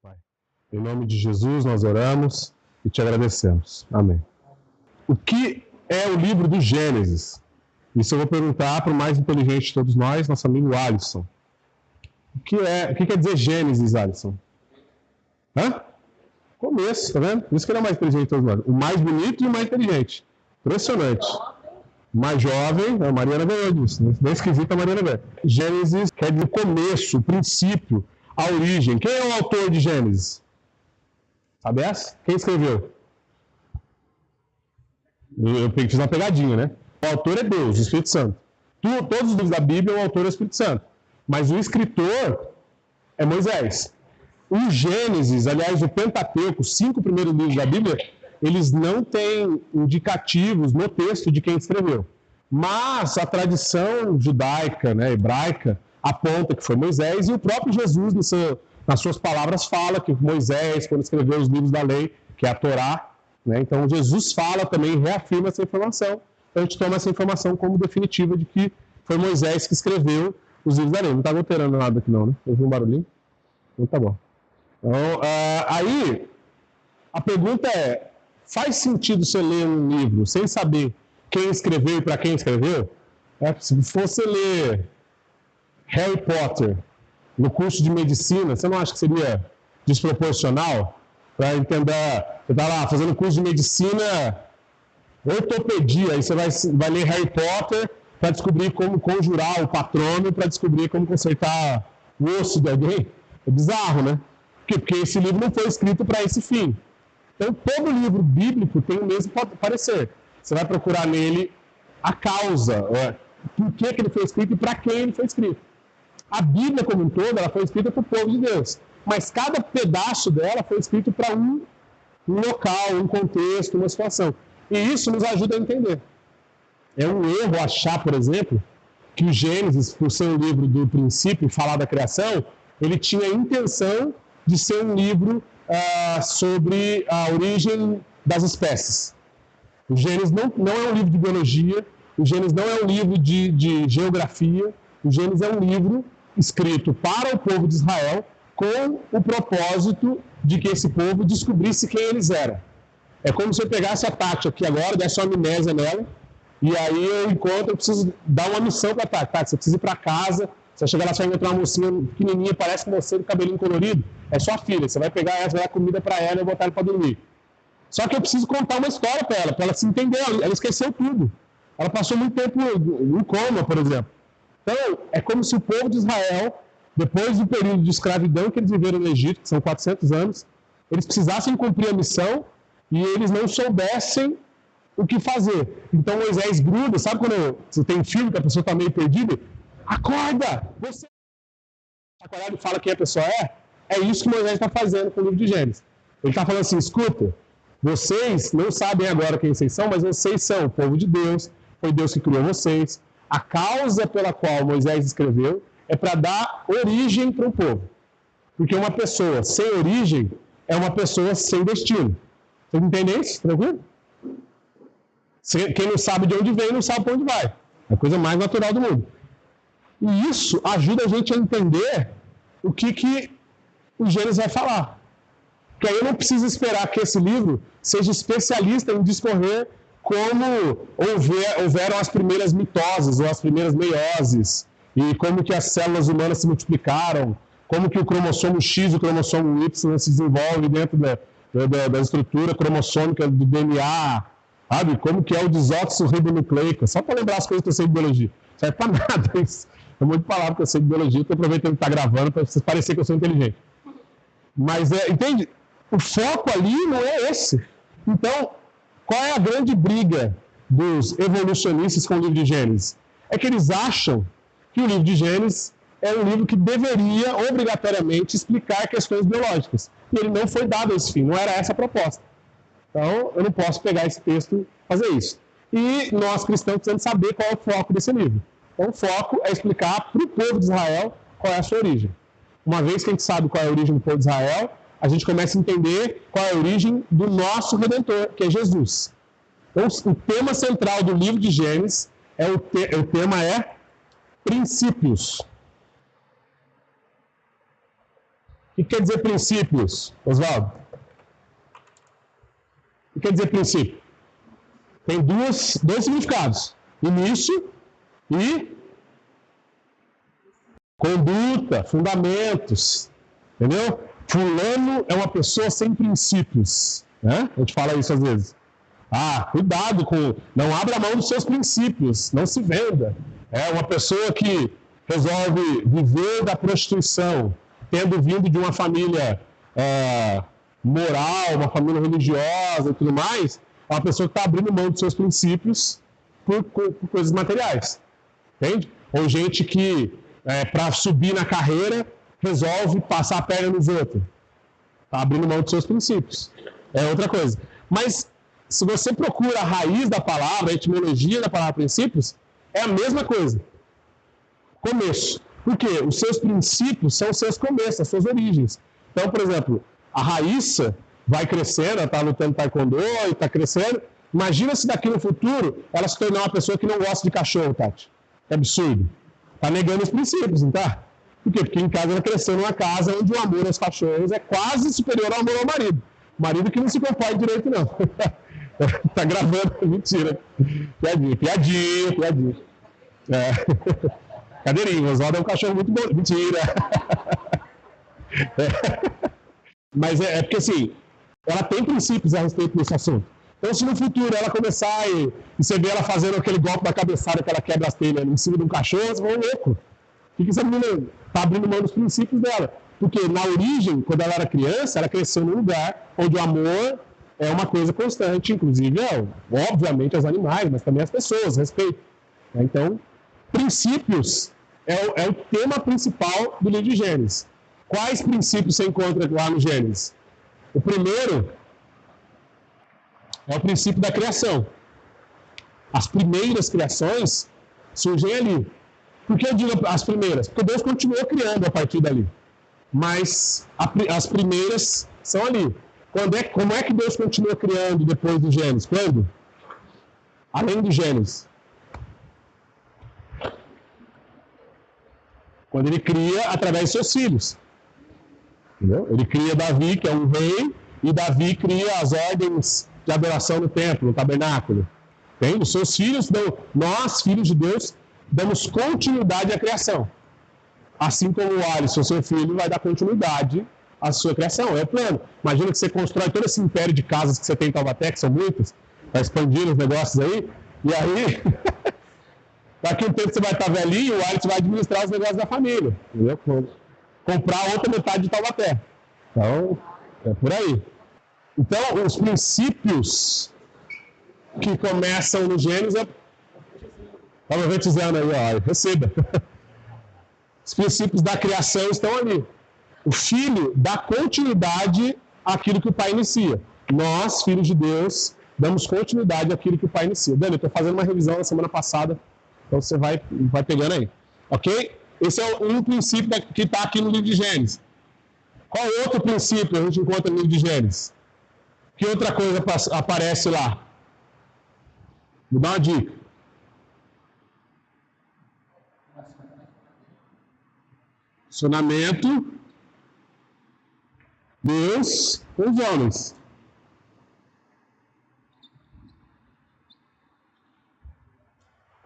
Pai. Em nome de Jesus nós oramos e te agradecemos. Amém. O que é o livro do Gênesis? Isso eu vou perguntar para o mais inteligente de todos nós, nosso amigo Alisson. O que quer dizer Gênesis, Alisson? Começo, tá vendo? Por isso que ele é o mais inteligente de todos nós. O mais bonito e o mais inteligente. Impressionante. O mais jovem, a Mariana ganhou disso. Bem esquisito a Mariana ganhou. Gênesis quer dizer o começo, o princípio, a origem. Quem é o autor de Gênesis? Sabe essa? Quem escreveu? Eu fiz uma pegadinha, né? O autor é Deus, o Espírito Santo. Todos os livros da Bíblia, o autor é o Espírito Santo. Mas o escritor é Moisés. O Gênesis, aliás, o Pentateuco, os 5 primeiros livros da Bíblia, eles não têm indicativos no texto de quem escreveu. Mas a tradição judaica, né, hebraica, aponta que foi Moisés, e o próprio Jesus, nas suas palavras, fala que Moisés, quando escreveu os livros da lei, que é a Torá, né, então Jesus fala também, reafirma essa informação. Então a gente toma essa informação como definitiva de que foi Moisés que escreveu os livros da lei. Não está alterando nada aqui não, né? Ouviu um barulhinho? Então tá bom. Então, aí, a pergunta é, faz sentido você ler um livro sem saber quem escreveu e para quem escreveu? Se você ler Harry Potter no curso de medicina, você não acha que seria desproporcional? Para entender, você está lá fazendo curso de medicina, ortopedia, aí você vai ler Harry Potter para descobrir como conjurar o patrono, para descobrir como consertar o osso de alguém. É bizarro, né? Porque esse livro não foi escrito para esse fim. Então, todo livro bíblico tem o mesmo parecer. Você vai procurar nele a causa, por que ele foi escrito e para quem ele foi escrito. A Bíblia, como um todo, ela foi escrita para o povo de Deus. Mas cada pedaço dela foi escrito para um local, um contexto, uma situação. E isso nos ajuda a entender. É um erro achar, por exemplo, que o Gênesis, por ser um livro do princípio, falar da criação, ele tinha a intenção de ser um livro sobre a origem das espécies. O Gênesis não é um livro de biologia, o Gênesis não é um livro de geografia, o Gênesis é um livro escrito para o povo de Israel com o propósito de que esse povo descobrisse quem eles eram. É como se eu pegasse a Tati aqui agora, desse uma amnésia nela, e aí eu preciso dar uma missão para a Tati. Tati, você precisa ir para casa, você vai chegar lá, você vai encontrar uma mocinha pequenininha, parece com você, com cabelinho colorido, é sua filha, você vai pegar ela, vai dar comida para ela e botar ela para dormir. Só que eu preciso contar uma história para ela se entender, ela esqueceu tudo. Ela passou muito tempo em coma, por exemplo. Então, é como se o povo de Israel, depois do período de escravidão que eles viveram no Egito, que são 400 anos, eles precisassem cumprir a missão e eles não soubessem o que fazer. Então Moisés gruda, sabe quando você tem um filme que a pessoa está meio perdida? Acorda! Você e fala quem a pessoa é? É isso que Moisés está fazendo com o livro de Gênesis. Ele está falando assim, escuta, vocês não sabem agora quem vocês são, mas vocês são o povo de Deus, foi Deus que criou vocês. A causa pela qual Moisés escreveu é para dar origem para o povo. Porque uma pessoa sem origem é uma pessoa sem destino. Vocês entendem isso? Tranquilo? Quem não sabe de onde vem, não sabe para onde vai. É a coisa mais natural do mundo. E isso ajuda a gente a entender o que o Gênesis vai falar. Porque aí eu não preciso esperar que esse livro seja especialista em discorrer como houveram as primeiras mitoses ou as primeiras meioses, e como que as células humanas se multiplicaram, como que o cromossomo X e o cromossomo Y se desenvolvem dentro da estrutura cromossômica do DNA, sabe? Como que é o desoxirribonucleico, só para lembrar as coisas que eu sei de biologia. Não serve para nada isso. É muito palavra que eu sei de biologia, estou aproveitando que está gravando para vocês parecer que eu sou inteligente. Mas, entende? O foco ali não é esse. Então, qual é a grande briga dos evolucionistas com o livro de Gênesis? É que eles acham que o livro de Gênesis é um livro que deveria, obrigatoriamente, explicar questões biológicas. E ele não foi dado a esse fim, não era essa a proposta. Então, eu não posso pegar esse texto e fazer isso. E nós, cristãos, precisamos saber qual é o foco desse livro. Então, o foco é explicar para o povo de Israel qual é a sua origem. Uma vez que a gente sabe qual é a origem do povo de Israel, a gente começa a entender qual é a origem do nosso Redentor, que é Jesus. Então, o tema central do livro de Gênesis, o tema é princípios. O que quer dizer princípios, Oswaldo? O que quer dizer princípio? Tem dois significados. Início e conduta, fundamentos. Entendeu? Fulano é uma pessoa sem princípios. Né? A gente fala isso às vezes. Cuidado com... Não abra mão dos seus princípios. Não se venda. É uma pessoa que resolve viver da prostituição, tendo vindo de uma família moral, uma família religiosa e tudo mais, é uma pessoa que está abrindo mão dos seus princípios por coisas materiais. Entende? Ou gente que, para subir na carreira, resolve passar a perna nos outros. Está abrindo mão dos seus princípios. É outra coisa. Mas, se você procura a raiz da palavra, a etimologia da palavra princípios, é a mesma coisa. Começo. Por quê? Os seus princípios são os seus começos, as suas origens. Então, por exemplo, a Raíssa vai crescendo, ela está lutando taekwondo e está crescendo. Imagina se daqui no futuro ela se tornar uma pessoa que não gosta de cachorro, Tati. É absurdo. Está negando os princípios, não está? Por quê? Porque em casa ela cresceu numa casa onde o amor aos cachorros é quase superior ao amor ao marido. Marido que não se comporta direito, não. Tá gravando, mentira. Piadinha. Cadeirinho, o Oswaldo é um cachorro muito bom. Mentira. Mas é porque assim, ela tem princípios a respeito desse assunto. Então, se no futuro ela começar e você vê ela fazendo aquele golpe da cabeçada que ela quebra as telhas em cima de um cachorro, você vai louco. O que essa menina está abrindo mão dos princípios dela? Porque na origem, quando ela era criança, ela cresceu num lugar onde o amor é uma coisa constante, inclusive, obviamente, aos animais, mas também às pessoas, respeito. Então, princípios é o tema principal do livro de Gênesis. Quais princípios você encontra lá no Gênesis? O primeiro é o princípio da criação. As primeiras criações surgem ali. Por que eu digo as primeiras? Porque Deus continuou criando a partir dali. Mas as primeiras são ali. Como é que Deus continua criando depois do Gênesis? Quando? Além do Gênesis. Quando ele cria através de seus filhos. Entendeu? Ele cria Davi, que é um rei, e Davi cria as ordens de adoração no templo, no tabernáculo. Entende? Os seus filhos, nós, filhos de Deus, damos continuidade à criação. Assim como o Alisson, seu filho, vai dar continuidade à sua criação. É o plano. Imagina que você constrói todo esse império de casas que você tem em Taubaté, que são muitas, para expandir os negócios aí, e aí, daqui a um tempo você vai estar velhinho, o Alisson vai administrar os negócios da família. Entendeu? Comprar a outra metade de Taubaté. Então, é por aí. Então, os princípios que começam no Gênesis, está profetizando aí, ó, receba. Os princípios da criação estão ali. O filho dá continuidade àquilo que o pai inicia. Nós, filhos de Deus, damos continuidade àquilo que o pai inicia. Dani, eu estou fazendo uma revisão na semana passada, então você vai pegando aí. Ok? Esse é um princípio que está aqui no livro de Gênesis. Qual outro princípio a gente encontra no livro de Gênesis? Que outra coisa aparece lá? Vou dar uma dica. Relacionamento Deus com os homens.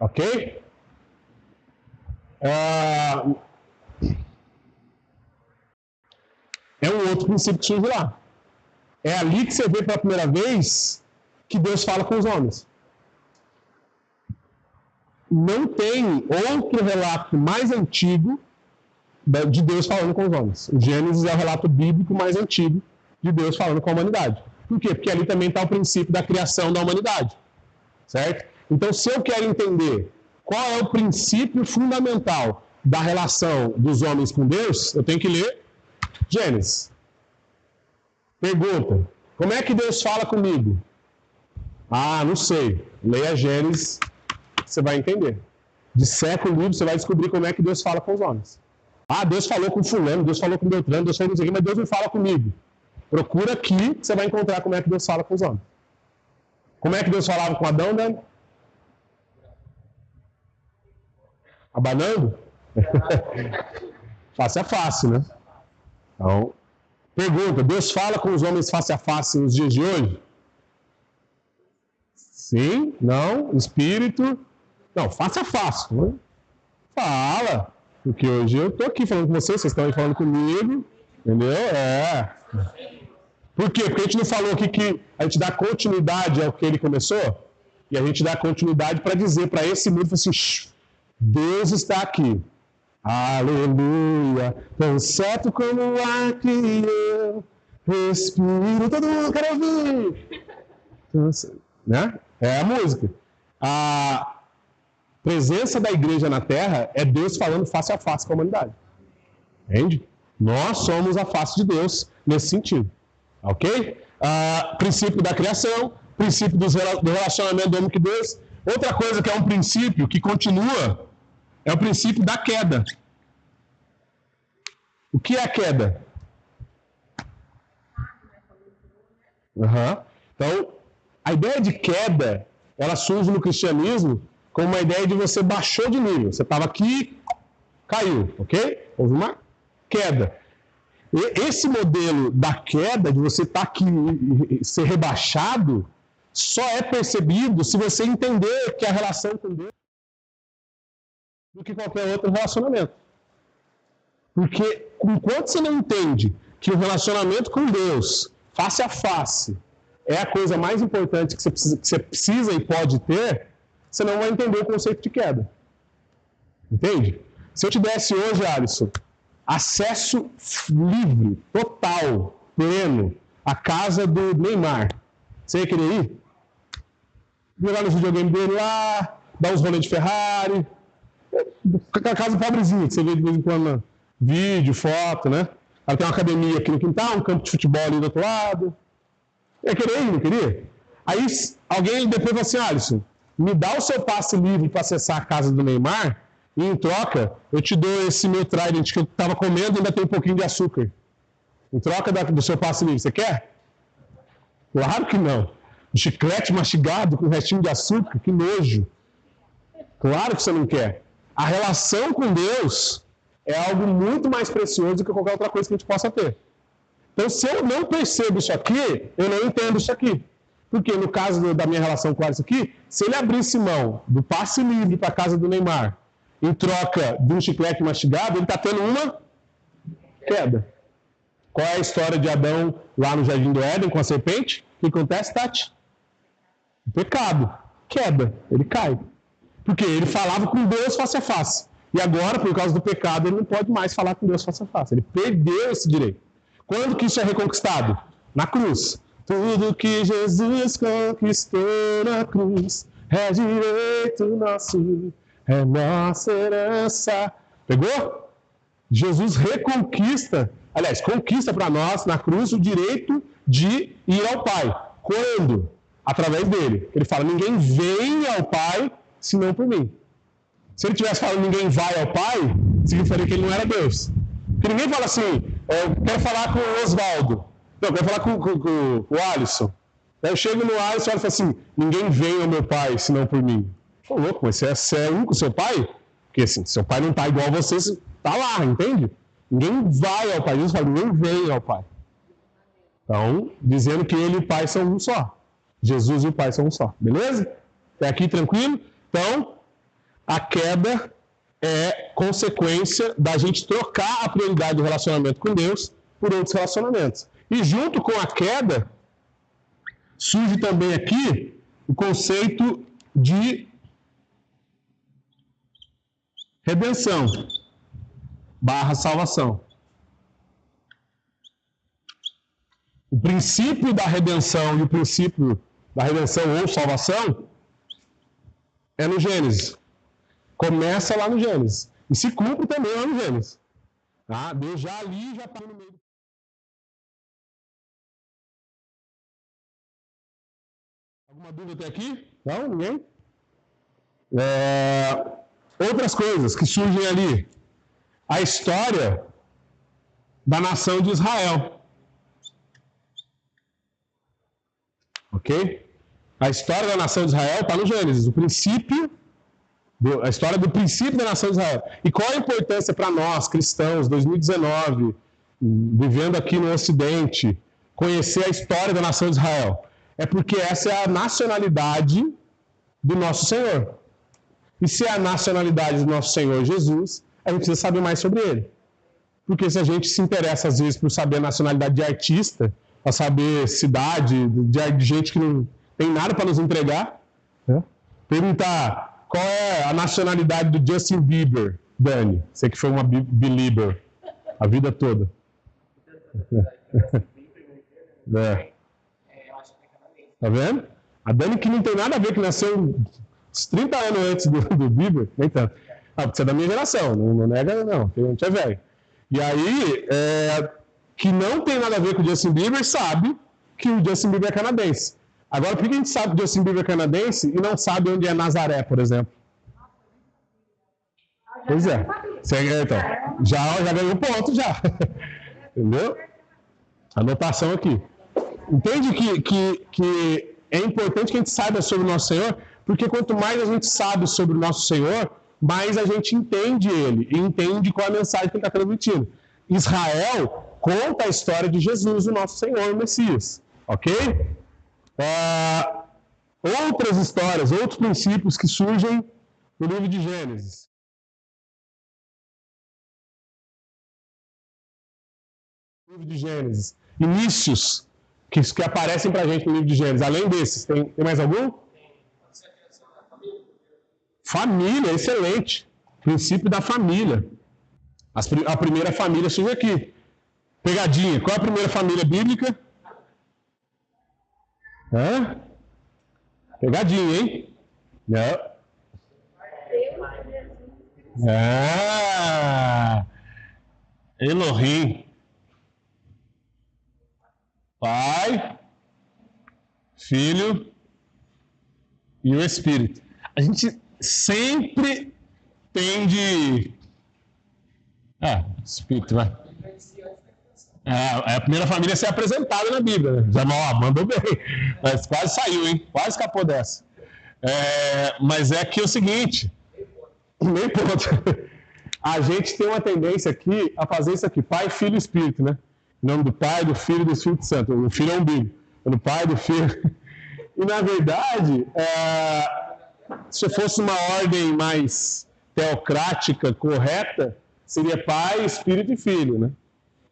Ok? É um outro princípio que surge lá. É ali que você vê pela primeira vez que Deus fala com os homens. Não tem outro relato mais antigo de Deus falando com os homens. O Gênesis é o relato bíblico mais antigo de Deus falando com a humanidade. Por quê? Porque ali também está o princípio da criação da humanidade. Certo? Então, se eu quero entender qual é o princípio fundamental da relação dos homens com Deus, eu tenho que ler Gênesis. Pergunta: como é que Deus fala comigo? Não sei. Leia Gênesis, você vai entender. Disseca o livro, você vai descobrir como é que Deus fala com os homens. Deus falou com fulano, Deus falou com Beltrano, Deus falou com isso aqui, mas Deus não fala comigo. Procura aqui, você vai encontrar como é que Deus fala com os homens. Como é que Deus falava com Adão, né? Abanando? Fácil é fácil, né? Então, Pergunta, Deus fala com os homens face a face nos dias de hoje? Sim, não, espírito... Não, face a face. Né? Fala. Porque hoje eu estou aqui falando com vocês estão aí falando comigo. Entendeu? Por quê? Porque a gente não falou aqui que a gente dá continuidade ao que ele começou? E a gente dá continuidade para dizer para esse mundo assim, Deus está aqui. Aleluia. Tão certo como o ar que eu respiro. Todo mundo quer ouvir. Então, né? É a música. A presença da igreja na Terra é Deus falando face a face com a humanidade. Entende? Nós somos a face de Deus nesse sentido. Ok? Princípio da criação, princípio do relacionamento do homem com Deus. Outra coisa que é um princípio que continua é o princípio da queda. O que é a queda? Então, a ideia de queda, ela surge no cristianismo como uma ideia de você baixou de nível. Você estava aqui, caiu, ok? Houve uma queda. E esse modelo da queda, de você estar aqui e ser rebaixado, só é percebido se você entender que a relação com Deus do que qualquer outro relacionamento. Porque enquanto você não entende que o relacionamento com Deus, face a face, é a coisa mais importante que você precisa e pode ter, você não vai entender o conceito de queda. Entende? Se eu te desse hoje, Alisson, acesso livre, total, pleno, à casa do Neymar, você ia querer ir? Jogar no videogame dele lá, dar uns rolês de Ferrari, a casa pobrezinha, que você vê de vez em quando vídeo, foto, né? Ela tem uma academia aqui no quintal, um campo de futebol ali do outro lado. Eu queria ir, não queria? Aí alguém depois falou assim, Alisson, me dá o seu passe livre para acessar a casa do Neymar e em troca eu te dou esse meu Trident que eu estava comendo e ainda tem um pouquinho de açúcar. Em troca do seu passe livre, você quer? Claro que não. Um chiclete mastigado com um restinho de açúcar, que nojo. Claro que você não quer. A relação com Deus é algo muito mais precioso do que qualquer outra coisa que a gente possa ter. Então, se eu não percebo isso aqui, eu não entendo isso aqui. Porque no caso da minha relação com isso aqui, se ele abrisse mão do passe livre para a casa do Neymar, em troca de um chiclete mastigado, ele está tendo uma queda. Qual é a história de Adão lá no Jardim do Éden com a serpente? O que acontece, Tati? Pecado. Queda. Ele cai. Porque ele falava com Deus face a face. E agora, por causa do pecado, ele não pode mais falar com Deus face a face. Ele perdeu esse direito. Quando que isso é reconquistado? Na cruz. Tudo que Jesus conquistou na cruz é direito nosso, é nossa herança. Pegou? Jesus reconquista, aliás, conquista para nós na cruz o direito de ir ao Pai. Quando? Através dele. Ele fala, ninguém vem ao Pai senão por mim. Se ele tivesse falado ninguém vai ao Pai, significaria que ele não era Deus. Porque ninguém fala assim, eu quero falar com o Oswaldo. Não, eu quero falar com o Alisson. Aí eu chego no Alisson e falo assim, ninguém vem ao meu pai senão por mim. Pô, louco, mas você é um com seu pai? Porque assim, seu pai não está igual a você, está lá, entende? Ninguém vai ao pai. Jesus fala, ninguém vem ao pai. Então, dizendo que ele e o pai são um só. Jesus e o pai são um só. Beleza? Até aqui tranquilo? Então, a queda é consequência da gente trocar a prioridade do relacionamento com Deus por outros relacionamentos. E junto com a queda, surge também aqui o conceito de redenção / salvação. O princípio da redenção e o princípio da redenção ou salvação é no Gênesis. Começa lá no Gênesis. E se cumpre também lá no Gênesis. Tá? Deus já ali já parou no meio. Alguma dúvida até aqui? Não? Ninguém? Outras coisas que surgem ali. A história da nação de Israel. Ok? A história da nação de Israel está no Gênesis. A história do princípio da nação de Israel. E qual a importância para nós, cristãos, 2019, vivendo aqui no Ocidente, conhecer a história da nação de Israel? É porque essa é a nacionalidade do nosso Senhor. E se é a nacionalidade do nosso Senhor Jesus, a gente precisa saber mais sobre ele. Porque se a gente se interessa, às vezes, por saber a nacionalidade de artista, para saber cidade, de gente que não tem nada para nos entregar, né? Perguntar qual é a nacionalidade do Justin Bieber, Dani, você que foi uma belieber a vida toda. É. Tá vendo? A Dani que não tem nada a ver, que nasceu uns 30 anos antes do Bieber, nem tanto. Ah, porque você é da minha geração, não nega não, a gente é velho. E aí, que não tem nada a ver com o Justin Bieber, sabe que o Justin Bieber é canadense. Agora, por que a gente sabe que o Justin Bieber é canadense e não sabe onde é Nazaré, por exemplo? Pois é. Então, já ganhou um ponto, já. Entendeu? Anotação aqui. Entende que é importante que a gente saiba sobre o nosso Senhor, porque quanto mais a gente sabe sobre o nosso Senhor, mais a gente entende ele e entende qual é a mensagem que ele está transmitindo. Israel conta a história de Jesus, o nosso Senhor, o Messias. Ok? Outras histórias, outros princípios que surgem no livro de Gênesis. Livro de Gênesis. Inícios que aparecem para a gente no livro de Gênesis. Além desses, tem mais algum? Família, excelente. Princípio da família. A primeira família surge aqui. Pegadinha. Qual é a primeira família bíblica? Hã? Pegadinha, hein? Não. Elohim. Pai, Filho e o Espírito. A gente sempre tende... Espírito, vai. A primeira família a ser apresentada na Bíblia, né? Já mandou bem. Mas quase saiu, hein? Quase escapou dessa. Mas é que é o seguinte... Meio ponto. A gente tem uma tendência aqui a fazer isso aqui. Pai, Filho e Espírito, né? Em nome do Pai, do Filho e do Espírito Santo. O Filho é um umbigo. Do Pai, do Filho. E, na verdade, se fosse uma ordem mais teocrática, correta, seria Pai, Espírito e Filho, né?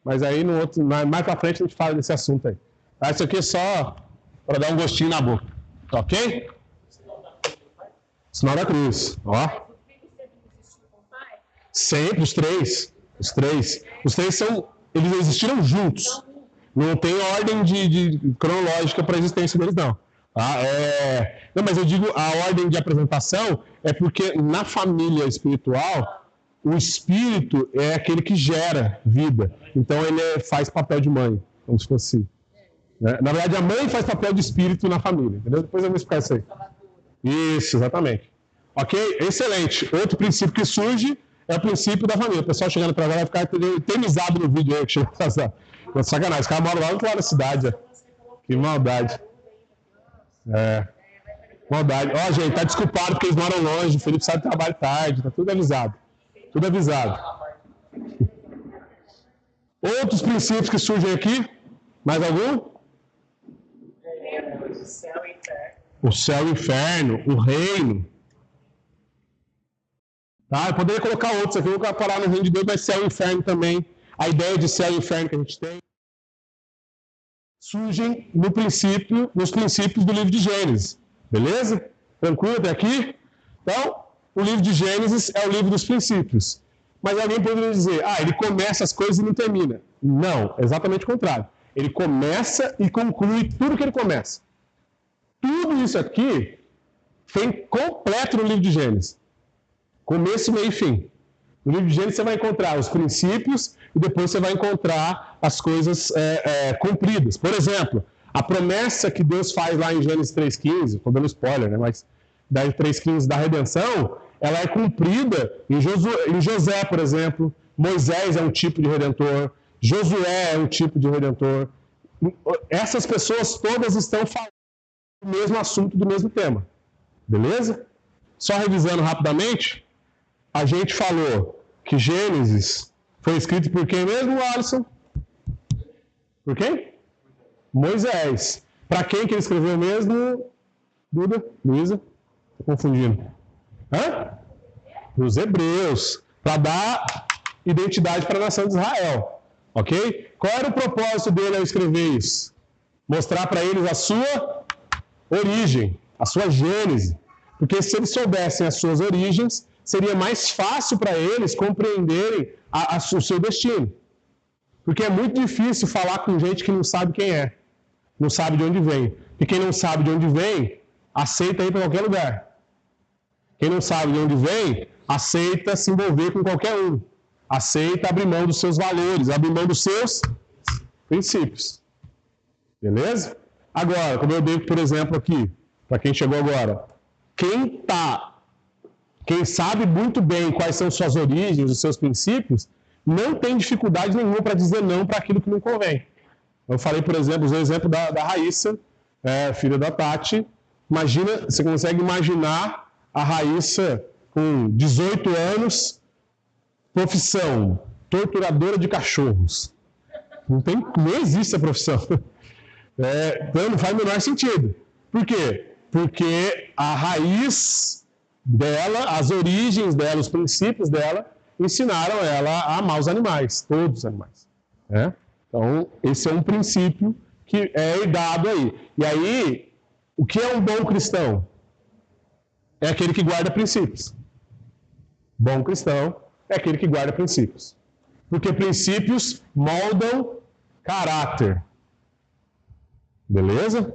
Mas aí, mais pra frente, a gente fala desse assunto aí. Tá? Isso aqui é só para dar um gostinho na boca. Ok? Sinal da cruz. Ó. Sempre, os três. Os três eles existiram juntos. Não tem ordem de cronológica para a existência deles, não. Não, mas eu digo a ordem de apresentação é porque na família espiritual, o espírito é aquele que gera vida. Então ele faz papel de mãe, como se fosse. Né? Na verdade, a mãe faz papel de espírito na família. Entendeu? Depois eu vou explicar isso aí. Isso, exatamente. Ok? Excelente. Outro princípio que surge é o princípio da família. O pessoal chegando atrasado vai ficar eternizado no vídeo aí que chegou atrasado. Sacanagem, os caras moram lá no outro lado da cidade. Ó. Que maldade. Maldade. Ó, gente, tá desculpado porque eles moram longe. O Felipe sai do trabalho tarde. Tá tudo avisado. Tudo avisado. Outros princípios que surgem aqui? Mais algum? O céu e o inferno. O reino. Tá? Eu poderia colocar outros aqui, eu vou parar no reino de Deus, mas céu e inferno também. A ideia de céu e inferno que a gente tem surgem nos princípios do livro de Gênesis. Beleza? Tranquilo até aqui? Então, o livro de Gênesis é o livro dos princípios. Mas alguém poderia dizer, ele começa as coisas e não termina. Não, exatamente o contrário. Ele começa e conclui tudo que ele começa. Tudo isso aqui foi completo no livro de Gênesis. Começo, meio e fim. No livro de Gênesis você vai encontrar os princípios e depois você vai encontrar as coisas cumpridas. Por exemplo, a promessa que Deus faz lá em Gênesis 3,15, estou dando spoiler, né? Mas da 3,15 da redenção, ela é cumprida em José, por exemplo. Moisés é um tipo de redentor. Josué é um tipo de redentor. Essas pessoas todas estão falando do mesmo assunto, do mesmo tema. Beleza? Só revisando rapidamente, a gente falou que Gênesis foi escrito por quem mesmo, Alisson? Por quem? Moisés. Para quem que ele escreveu mesmo? Duda? Luísa? Estou confundindo. Hã? Os hebreus. Para dar identidade para a nação de Israel. Ok? Qual era o propósito dele ao escrever isso? Mostrar para eles a sua origem, a sua gênese. Porque se eles soubessem as suas origens, seria mais fácil para eles compreenderem o seu destino. Porque é muito difícil falar com gente que não sabe quem é, não sabe de onde vem. E quem não sabe de onde vem, aceita ir para qualquer lugar. Quem não sabe de onde vem, aceita se envolver com qualquer um. Aceita abrir mão dos seus valores, abrir mão dos seus princípios. Beleza? Agora, como eu dei, por exemplo, aqui, para quem chegou agora, quem sabe muito bem quais são suas origens, os seus princípios, não tem dificuldade nenhuma para dizer não para aquilo que não convém. Eu falei, por exemplo, usei o exemplo da Raíssa, filha da Tati. Imagina, você consegue imaginar a Raíssa com 18 anos, profissão, torturadora de cachorros. Não existe essa profissão. Então não faz o menor sentido. Por quê? Porque a raiz dela, as origens dela, os princípios dela, ensinaram ela a amar os animais, todos os animais. Então, esse é um princípio que é herdado aí. E aí, o que é um bom cristão? É aquele que guarda princípios. Bom cristão é aquele que guarda princípios. Porque princípios moldam caráter. Beleza?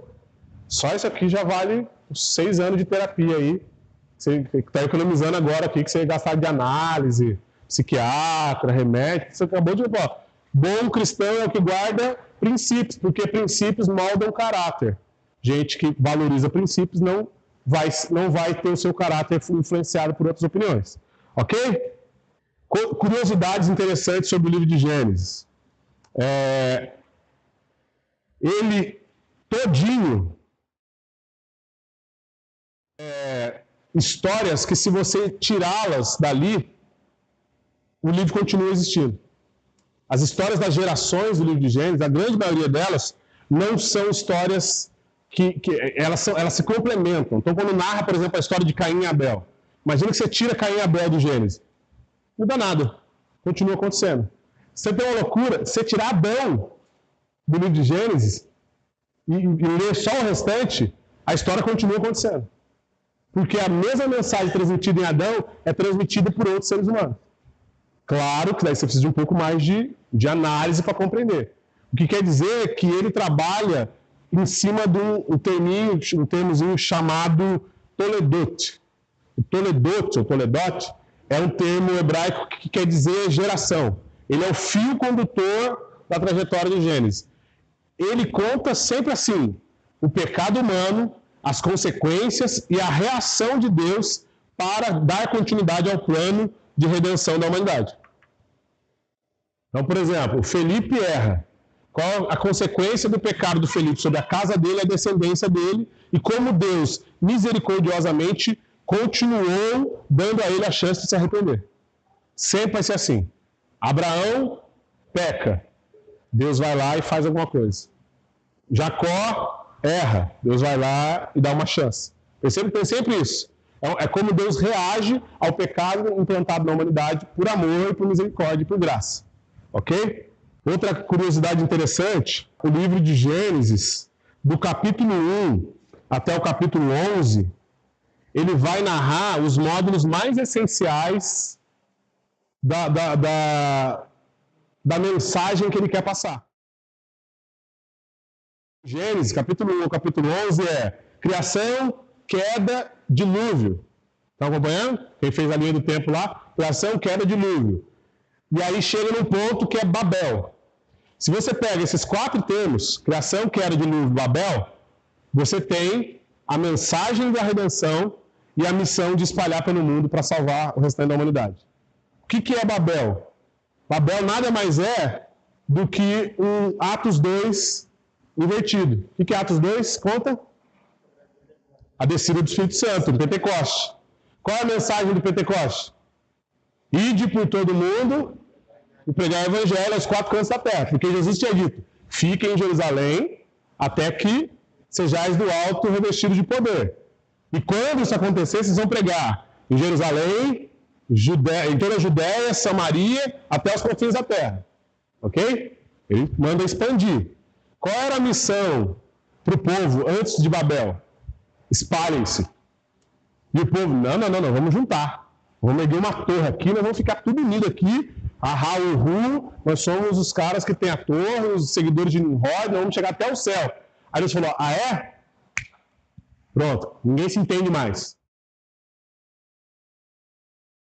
Só isso aqui já vale uns 6 anos de terapia aí. Você está economizando agora aqui, que você gastar de análise, psiquiatra, remédio. Você acabou de falar. Bom cristão é o que guarda princípios, porque princípios moldam caráter. Gente que valoriza princípios não vai ter o seu caráter influenciado por outras opiniões. Ok? Curiosidades interessantes sobre o livro de Gênesis. Ele todinho histórias que, se você tirá-las dali, o livro continua existindo. As histórias das gerações do livro de Gênesis, a grande maioria delas, não são histórias que elas se complementam. Então, quando narra, por exemplo, a história de Caim e Abel, imagina que você tira Caim e Abel do Gênesis. Não dá nada. Continua acontecendo. Você tem uma loucura, você tirar Adão do livro de Gênesis e ler só o restante, a história continua acontecendo. Porque a mesma mensagem transmitida em Adão é transmitida por outros seres humanos. Claro que daí você precisa de um pouco mais de análise para compreender. O que quer dizer que ele trabalha em cima de um termozinho chamado Toledot. O Toledot, ou Toledot, é um termo hebraico que quer dizer geração. Ele é o fio condutor da trajetória de Gênesis. Ele conta sempre assim, o pecado humano, as consequências e a reação de Deus para dar continuidade ao plano de redenção da humanidade. Então, por exemplo, Felipe erra. Qual a consequência do pecado do Felipe sobre a casa dele, a descendência dele, e como Deus, misericordiosamente, continuou dando a ele a chance de se arrepender. Sempre vai ser assim. Abraão peca. Deus vai lá e faz alguma coisa. Jacó erra. Deus vai lá e dá uma chance. Tem sempre isso. É como Deus reage ao pecado implantado na humanidade por amor, por misericórdia e por graça. Ok? Outra curiosidade interessante, o livro de Gênesis, do capítulo 1 até o capítulo 11, ele vai narrar os módulos mais essenciais da mensagem que ele quer passar. Gênesis, capítulo 1 ao capítulo 11 é criação, queda, dilúvio. Estão acompanhando? Quem fez a linha do tempo lá? Criação, queda, dilúvio. E aí chega num ponto que é Babel. Se você pega esses 4 termos, criação, queda, dilúvio, Babel, você tem a mensagem da redenção e a missão de espalhar pelo mundo para salvar o restante da humanidade. O que é Babel? Babel nada mais é do que um Atos 2 invertido. O que é Atos 2? Conta? A descida do Espírito Santo, do Pentecoste. Qual é a mensagem do Pentecoste? Ide por todo mundo e pregar o evangelho aos 4 cantos da terra. Porque Jesus tinha dito, fiquem em Jerusalém até que sejais do alto revestido de poder. E quando isso acontecer, vocês vão pregar em Jerusalém, em toda a Judéia, Samaria, até os confins da terra. Ok? Ele manda expandir. Qual era a missão para o povo antes de Babel? Espalhem-se. E o povo, não, vamos juntar. Vamos erguer uma torre aqui, nós vamos ficar tudo unido aqui. Nós somos os caras que tem a torre, os seguidores de Nimrod, nós vamos chegar até o céu. Aí Deus falou, é? Pronto, ninguém se entende mais.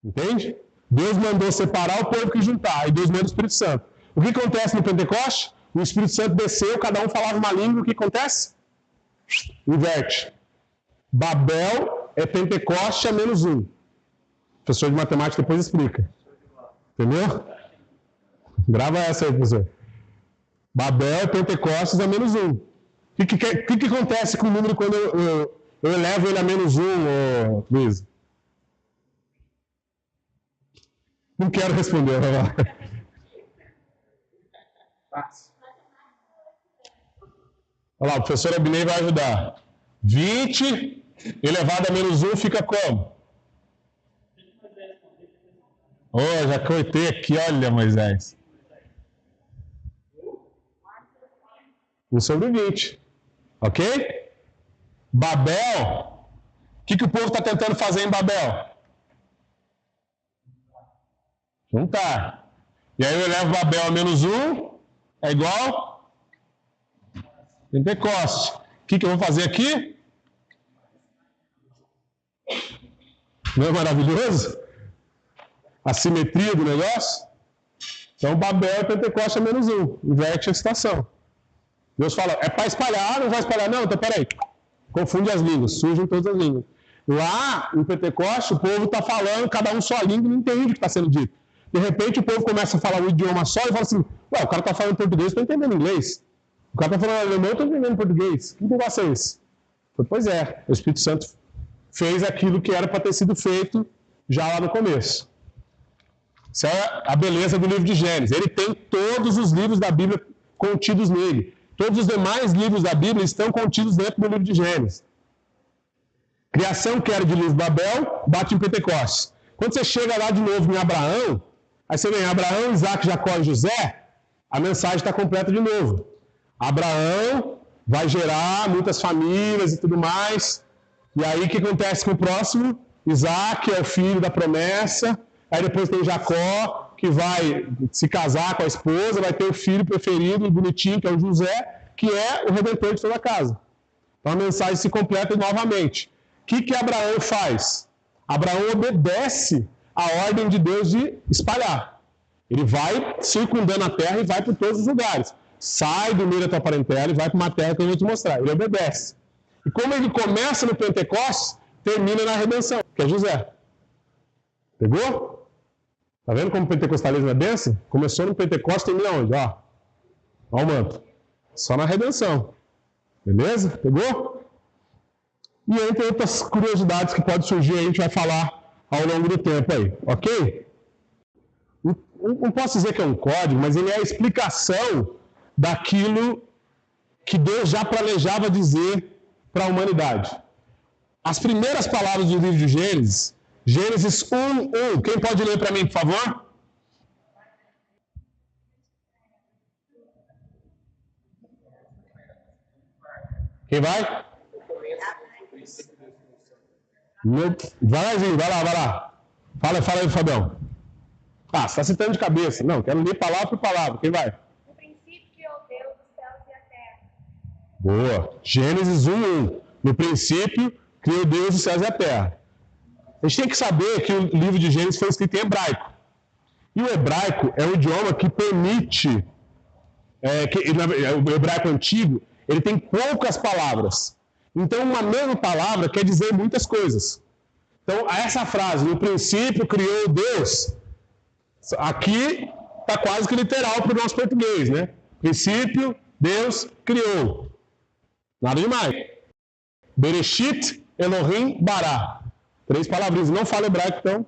Entende? Deus mandou separar o povo que juntar, e Deus manda o Espírito Santo. O que acontece no Pentecoste? O Espírito Santo desceu, cada um falava uma língua, o que acontece? Inverte. Babel é Pentecoste a menos um. O professor de matemática depois explica. Entendeu? Grava essa aí, professor. Babel é Pentecostes a menos um. O que acontece com o número quando eu elevo ele a menos um, Luiz? Não quero responder, vai lá. Olha lá, o professor Abinei vai ajudar. 20 elevado a menos 1 fica como? Já cortei aqui, olha, Moisés. 1 sobre 20. Ok? Babel. O que o povo está tentando fazer em Babel? Juntar. E aí eu elevo Babel a menos 1 é igual Pentecoste. O que eu vou fazer aqui? Não é maravilhoso? A simetria do negócio? Então Babel e Pentecoste a menos 1. Inverte a situação. Deus fala, é para espalhar, não vai espalhar não? Então peraí. Confunde as línguas, surgem todas as línguas. Lá, em Pentecoste, o povo está falando, cada um só a língua e não entende o que está sendo dito. De repente, o povo começa a falar um idioma só e fala assim, ué, o cara está falando português, eu estou entendendo inglês. O cara está falando alemão, eu estou entendendo português. Que negócio é esse? Pois é, o Espírito Santo fez aquilo que era para ter sido feito já lá no começo. Isso é a beleza do livro de Gênesis. Ele tem todos os livros da Bíblia contidos nele. Todos os demais livros da Bíblia estão contidos dentro do livro de Gênesis. Criação, que era de livro de Babel, bate em Pentecostes. Quando você chega lá de novo em Abraão, aí você vem Abraão, Isaac, Jacó e José, a mensagem está completa de novo. Abraão vai gerar muitas famílias e tudo mais. E aí o que acontece com o próximo? Isaac é o filho da promessa. Aí depois tem Jacó, que vai se casar com a esposa, vai ter o filho preferido, bonitinho, que é o José, que é o redentor de toda a casa. Então a mensagem se completa novamente. O que Abraão faz? Abraão obedece a ordem de Deus de espalhar. Ele vai circundando a terra e vai por todos os lugares. Sai do meio da tua parentela e vai para uma terra que eu vou te mostrar. Ele obedece. E como ele começa no Pentecostes, termina na redenção, que é José. Pegou? Tá vendo como o pentecostalismo é benção? Começou no Pentecostes, termina onde? Ó o manto. Só na redenção. Beleza? Pegou? E entre outras curiosidades que podem surgir, a gente vai falar ao longo do tempo aí. Ok? Não posso dizer que é um código, mas ele é a explicação daquilo que Deus já planejava dizer para a humanidade. As primeiras palavras do livro de Gênesis, Gênesis 1:1. Quem pode ler para mim, por favor? Quem vai? Vai lá. Fala aí, Fabião. Você está citando de cabeça. Não, quero ler palavra por palavra. Quem vai? No princípio criou Deus os céus e a terra. Boa. Gênesis 1:1. No princípio criou Deus os céus e a terra. A gente tem que saber que o livro de Gênesis foi escrito em hebraico. E o hebraico é um idioma que permite... o hebraico antigo, ele tem poucas palavras. Então, uma mesma palavra quer dizer muitas coisas. Então, essa frase, no princípio criou Deus, aqui está quase que literal para o nosso português, né? Princípio, Deus criou. Nada demais. Bereshit, Elohim, Bará. 3 palavrinhas. Não falo hebraico, então.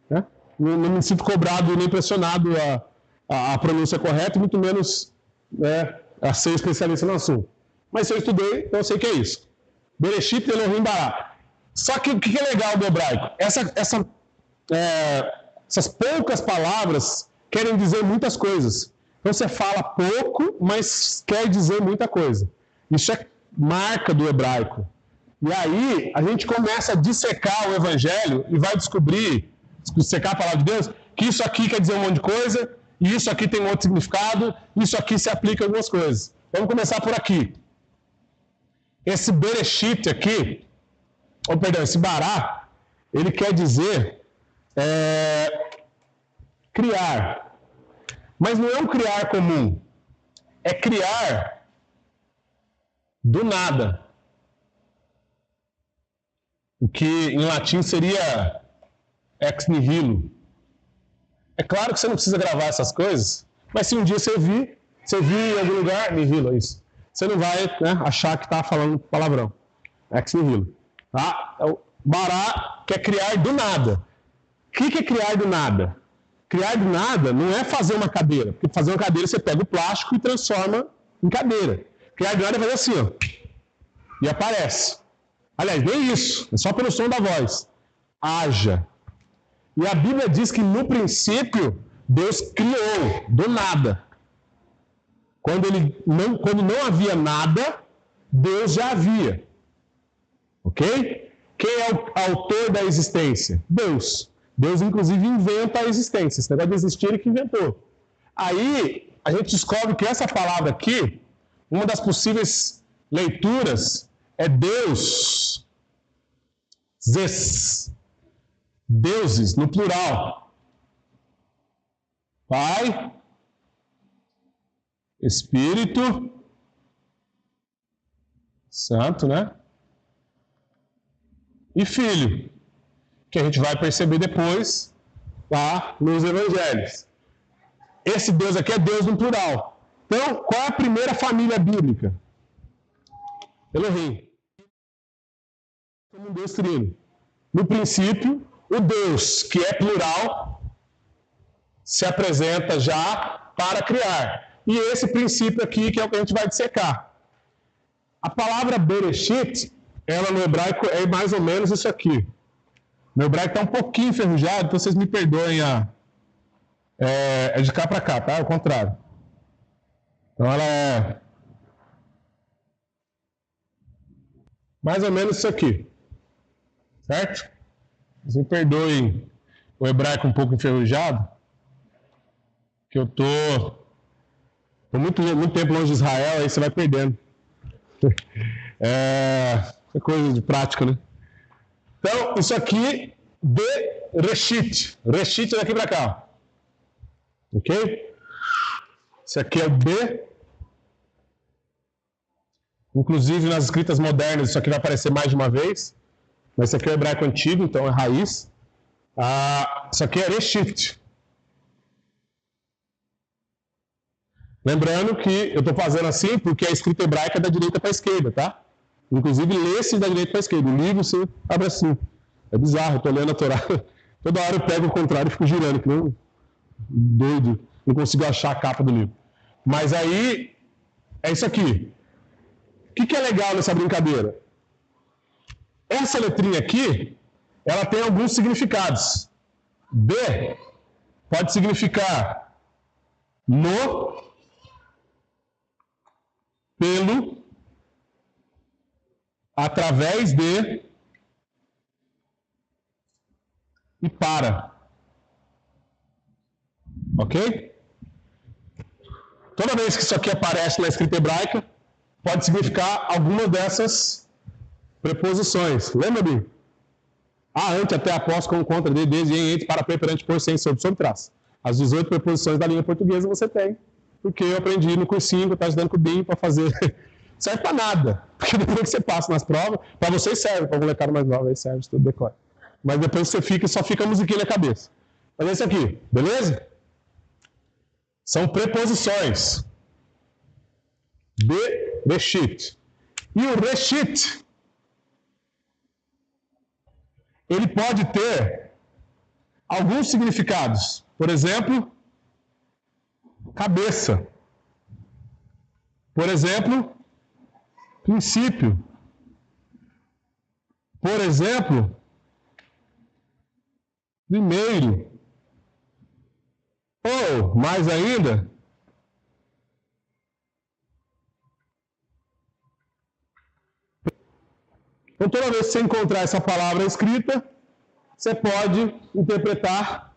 Né? Não me sinto cobrado nem pressionado a pronúncia correta, muito menos a ser especialista no assunto. Mas se eu estudei, então eu sei que é isso. Bereshit, Elohim, Bará. Só que o que é legal do hebraico? Essas poucas palavras querem dizer muitas coisas. Então você fala pouco, mas quer dizer muita coisa. Isso é marca do hebraico. E aí a gente começa a dissecar o evangelho e vai descobrir, dissecar a palavra de Deus, que isso aqui quer dizer um monte de coisa, e isso aqui tem um outro significado, isso aqui se aplica a algumas coisas. Vamos começar por aqui. Esse Bereshit aqui, esse Bará, ele quer dizer criar. Mas não é um criar comum. É criar do nada. O que em latim seria ex nihilo. É claro que você não precisa gravar essas coisas, mas se um dia você vir em algum lugar, nihilo, é isso. Você não vai achar que está falando palavrão. Ex nihilo. Tá? O Bará quer criar do nada. O que é criar do nada? Criar do nada não é fazer uma cadeira. Porque fazer uma cadeira você pega o plástico e transforma em cadeira. Criar do nada é fazer assim, ó. E aparece. Aliás, nem isso. É só pelo som da voz. Haja. E a Bíblia diz que no princípio Deus criou do nada. Quando não havia nada, Deus já havia. Ok? Quem é o autor da existência? Deus. Deus, inclusive, inventa a existência. Esse negócio de existir, ele que inventou. Aí, a gente descobre que essa palavra aqui, uma das possíveis leituras é Deus. Zes. Deuses, no plural. Pai, Espírito Santo, né? E Filho, que a gente vai perceber depois lá nos evangelhos. Esse Deus aqui é Deus no plural. Então, qual é a primeira família bíblica? Elohim. Como um Deus trino. No princípio, o Deus, que é plural, se apresenta já para criar. E esse princípio aqui, que é o que a gente vai dissecar. A palavra Bereshit, ela no hebraico é mais ou menos isso aqui. Meu hebraico está um pouquinho enferrujado, então vocês me perdoem. É de cá para cá, tá? É o contrário. Então ela é mais ou menos isso aqui. Certo? Vocês me perdoem o hebraico um pouco enferrujado, que eu tô muito tempo longe de Israel, aí você vai perdendo. É coisa de prática, né? Então, isso aqui, Bereshit. Reshit é daqui para cá. Ok? Isso aqui é o B. Inclusive, nas escritas modernas, isso aqui vai aparecer mais de uma vez. Mas isso aqui é o hebraico antigo, então é raiz. Isso aqui é Reshit. Lembrando que eu estou fazendo assim porque a escrita hebraica é da direita para a esquerda, tá? Inclusive, lê-se da direita para a esquerda. O livro você abre assim. É bizarro, eu estou lendo a Torá. Toda hora eu pego o contrário e fico girando, que nem um doido. Não consigo achar a capa do livro. Mas aí, é isso aqui. O que é legal nessa brincadeira? Essa letrinha aqui, ela tem alguns significados. B pode significar no, pelo, através de e para. Ok? Toda vez que isso aqui aparece na escrita hebraica, pode significar alguma dessas preposições. Lembra, Bi? Ante, até, após, com, contra, de, desde, em, entre, para, perante, por, sem, sobre, sobre, trás. As 18 preposições da língua portuguesa você tem. Porque eu aprendi no cursinho que eu estava estudando com o BIM para fazer. Serve para nada. Porque depois que você passa nas provas, para vocês serve, para o molecada mais nova, aí serve, tudo decora. Mas depois você só fica a musiquinha na cabeça. Mas esse aqui, beleza? São preposições. Bereshit. E o Reshit, ele pode ter alguns significados. Por exemplo, cabeça. Por exemplo, princípio. Por exemplo, primeiro. Ou, mais ainda, então toda vez que você encontrar essa palavra escrita, você pode interpretar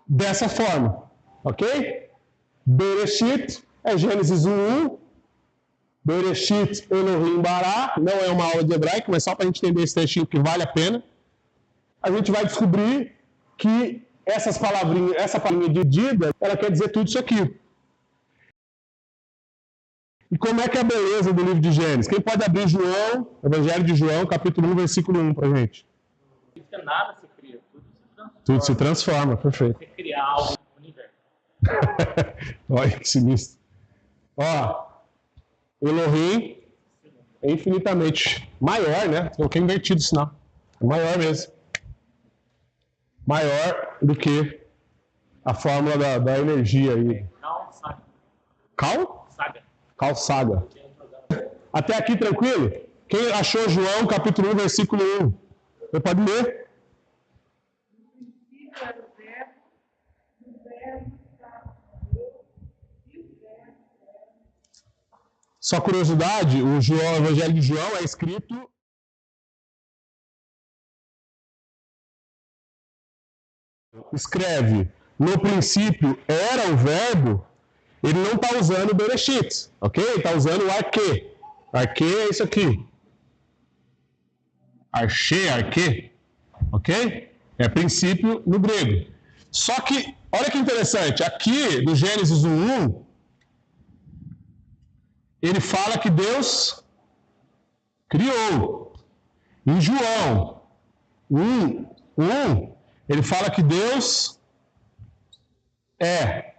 dessa forma, ok? Bereshit é Gênesis 1:1. Bereshit Elohim Bará, não é uma aula de hebraico, mas só para a gente entender esse textinho que vale a pena. A gente vai descobrir que essa palavrinha dividida, ela quer dizer tudo isso aqui. E como é que é a beleza do livro de Gênesis? Quem pode abrir João, Evangelho de João, capítulo 1, versículo 1 para a gente? Nada se cria, tudo se transforma. Tudo se transforma, perfeito. Você criar algo no universo. Olha que sinistro. Ó, Elohim é infinitamente maior, né? Coloquei invertido o sinal. É maior mesmo. Maior do que a fórmula da energia aí. Carl Sagan. Até aqui tranquilo? Quem achou João capítulo 1, versículo 1? Você pode ler? Só curiosidade, o Evangelho de João é escrito escreve no princípio era o verbo, ele não está usando o Bereshit, ok? Ele está usando o arquê. Arquê é isso aqui. Arquê, ok? É princípio no grego. Só que, olha que interessante, aqui no Gênesis 1:1, ele fala que Deus criou. Em João 1:1, ele fala que Deus é.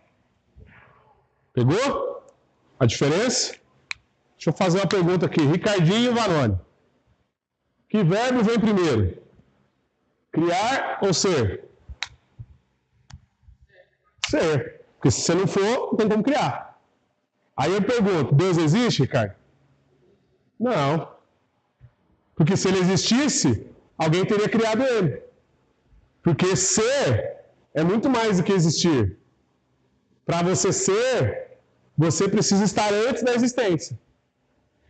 Pegou a diferença? Deixa eu fazer uma pergunta aqui. Ricardinho e Vanoni. Que verbo vem primeiro? Criar ou ser? Ser. Porque se você não for, não tem como criar. Aí eu pergunto, Deus existe, Ricardo? Não. Porque se ele existisse, alguém teria criado ele. Porque ser é muito mais do que existir. Para você ser, você precisa estar antes da existência.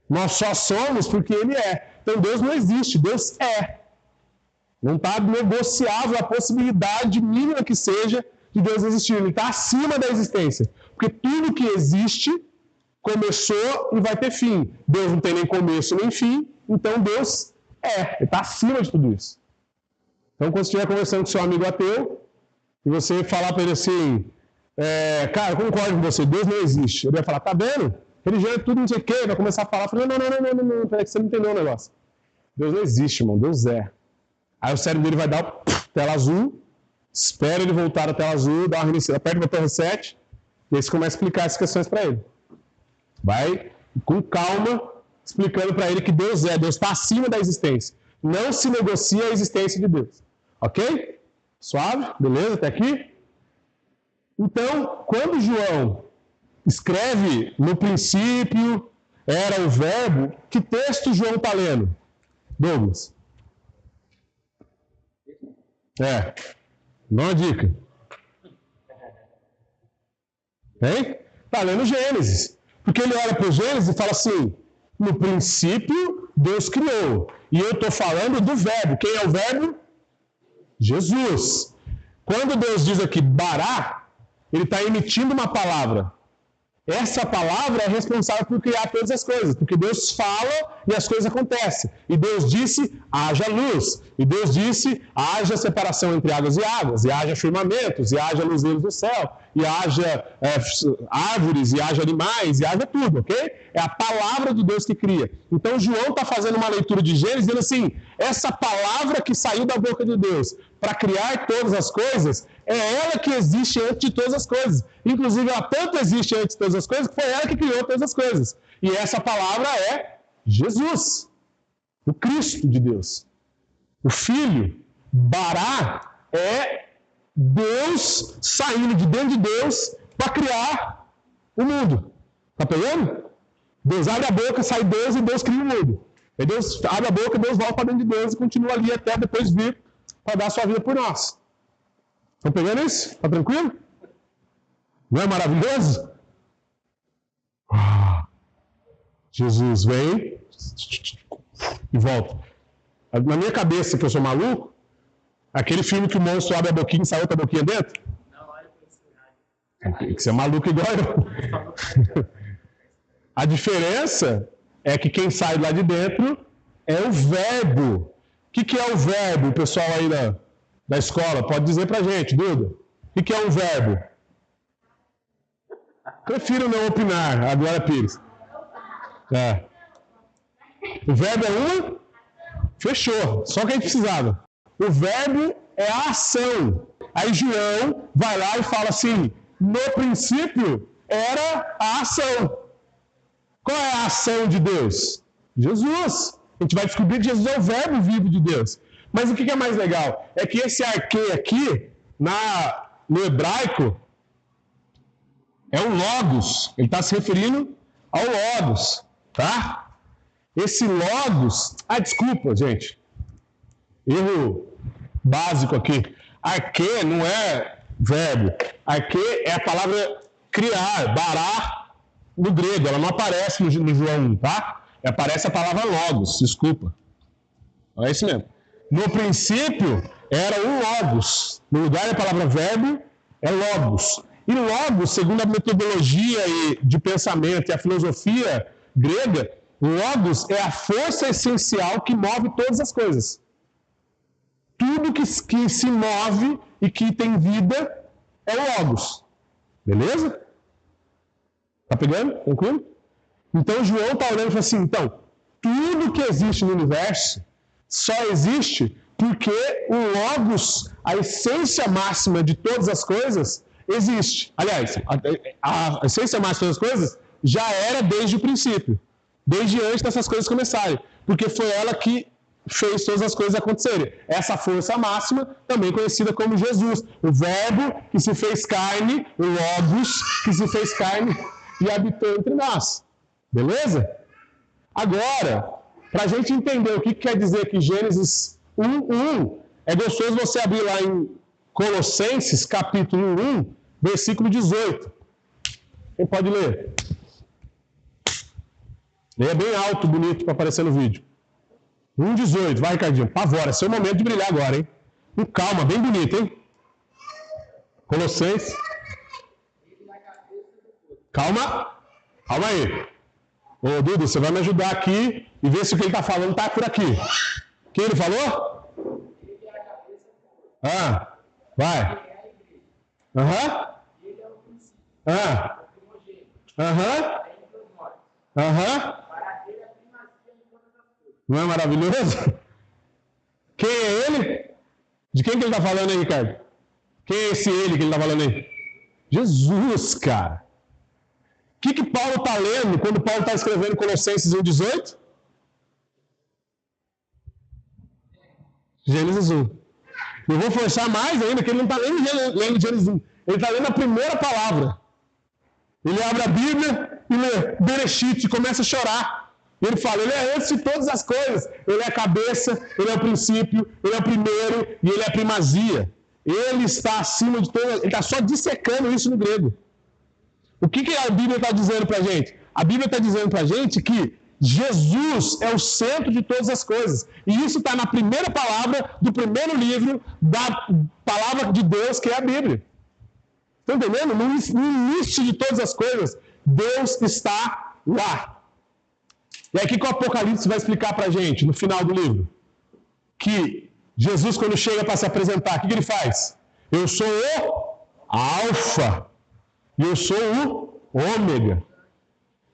Nós só somos porque ele é. Então Deus não existe, Deus é. Não está negociável a possibilidade mínima que seja de Deus existir. Ele está acima da existência. Porque tudo que existe começou e vai ter fim. Deus não tem nem começo nem fim, então Deus é. Ele está acima de tudo isso. Então quando você estiver conversando com seu amigo ateu, e você falar para ele assim, cara, eu concordo com você, Deus não existe. Ele vai falar, tá vendo? Religião é tudo, não sei o quê. Vai começar a falar, não, peraí que você não entendeu o negócio. Deus não existe, irmão, Deus é. Aí o cérebro dele vai dar tela azul, espera ele voltar à tela azul, dá uma reiniciada, aperta o botão reset, e aí você começa a explicar essas questões para ele. Vai com calma, explicando para ele que Deus é, Deus está acima da existência. Não se negocia a existência de Deus. Ok? Suave? Beleza? Até aqui? Então, quando João escreve no princípio, era o verbo, que texto João está lendo? Douglas? Dá uma dica. Hein? Está lendo Gênesis. Porque ele olha para o Gênesis e fala assim, no princípio, Deus criou. E eu estou falando do verbo. Quem é o verbo? Jesus. Quando Deus diz aqui bará, ele está emitindo uma palavra. Essa palavra é responsável por criar todas as coisas, porque Deus fala e as coisas acontecem. E Deus disse, haja luz. E Deus disse, haja separação entre águas, e haja firmamentos, e haja luzeiros do céu, e haja árvores, e haja animais, e haja tudo, ok? É a palavra de Deus que cria. Então João está fazendo uma leitura de Gênesis, dizendo assim, essa palavra que saiu da boca de Deus para criar todas as coisas, é ela que existe antes de todas as coisas. Inclusive, ela tanto existe antes de todas as coisas, que foi ela que criou todas as coisas. E essa palavra é Jesus, o Cristo de Deus. O Filho, Bará, é Deus saindo de dentro de Deus para criar o mundo. Tá pegando? Deus abre a boca, sai Deus e Deus cria o mundo. E Deus abre a boca, Deus volta para dentro de Deus e continua ali até depois vir para dar a sua vida por nós. Estão pegando isso? Está tranquilo? Não é maravilhoso? Jesus vem e volta. Na minha cabeça, que eu sou maluco, aquele filme que o monstro abre a boquinha e sai outra boquinha dentro. Tem que ser maluco igual eu. A diferença é que quem sai lá de dentro é o verbo. O que é o verbo? O pessoal aí da escola pode dizer pra gente, Duda. O que é um verbo? Prefiro não opinar, a Glória Pires. É. O verbo é uma? Fechou. Só que a gente precisava. O verbo é a ação. Aí João vai lá e fala assim, no princípio era a ação. Qual é a ação de Deus? Jesus. A gente vai descobrir que Jesus é o verbo vivo de Deus. Mas o que é mais legal? É que esse arquê aqui, no hebraico, é o logos. Ele está se referindo ao logos. Tá? Esse logos... desculpa, gente. Erro básico aqui. Arquê não é verbo. Arquê é a palavra criar, bará, no grego. Ela não aparece no João 1, tá? Aparece a palavra logos, desculpa. É isso mesmo. No princípio, era o logos. No lugar da palavra verbo, é logos. E logos, segundo a metodologia de pensamento e a filosofia grega, logos é a força essencial que move todas as coisas. Tudo que se move e que tem vida é o logos. Beleza? Tá pegando? Tranquilo? Então João está olhando e fala assim, então, tudo que existe no universo só existe porque o logos, a essência máxima de todas as coisas, existe. Aliás, a essência máxima de todas as coisas já era desde o princípio. Desde antes dessas coisas começarem. Porque foi ela que fez todas as coisas acontecerem. Essa força máxima, também conhecida como Jesus. O verbo que se fez carne, o logos que se fez carne e habitou entre nós. Beleza? Agora, para a gente entender o que quer dizer que Gênesis 1:1, é gostoso você abrir lá em Colossenses, capítulo 1, versículo 18. Quem pode ler? Leia bem alto, bonito, para aparecer no vídeo. 1:18, vai, Ricardinho. Pavora, é seu momento de brilhar agora, hein? Com calma, bem bonito, hein? Colossenses. Calma aí. Ô, Dudu, você vai me ajudar aqui e ver se o que ele está falando está por aqui. O que ele falou? Vai. Não é maravilhoso? Quem é ele? De quem que ele está falando aí, Ricardo? Quem é esse ele que ele está falando aí? Jesus, cara. O que Paulo está lendo quando Paulo está escrevendo Colossenses 1:18? Gênesis 1. Eu vou forçar mais ainda, que ele não está lendo Gênesis 1. Ele está lendo a primeira palavra. Ele abre a Bíblia e lê Bereshit e começa a chorar. E ele fala, ele é antes de todas as coisas. Ele é a cabeça, ele é o princípio, ele é o primeiro e ele é a primazia. Ele está acima de todas. Ele está só dissecando isso no grego. O que a Bíblia está dizendo para a gente? A Bíblia está dizendo para a gente que Jesus é o centro de todas as coisas. E isso está na primeira palavra do primeiro livro da palavra de Deus, que é a Bíblia. Estão entendendo? No início de todas as coisas, Deus está lá. E aí, o que o Apocalipse vai explicar para a gente no final do livro? Que Jesus, quando chega para se apresentar, o que ele faz? Eu sou o Alfa. E eu sou o Ômega.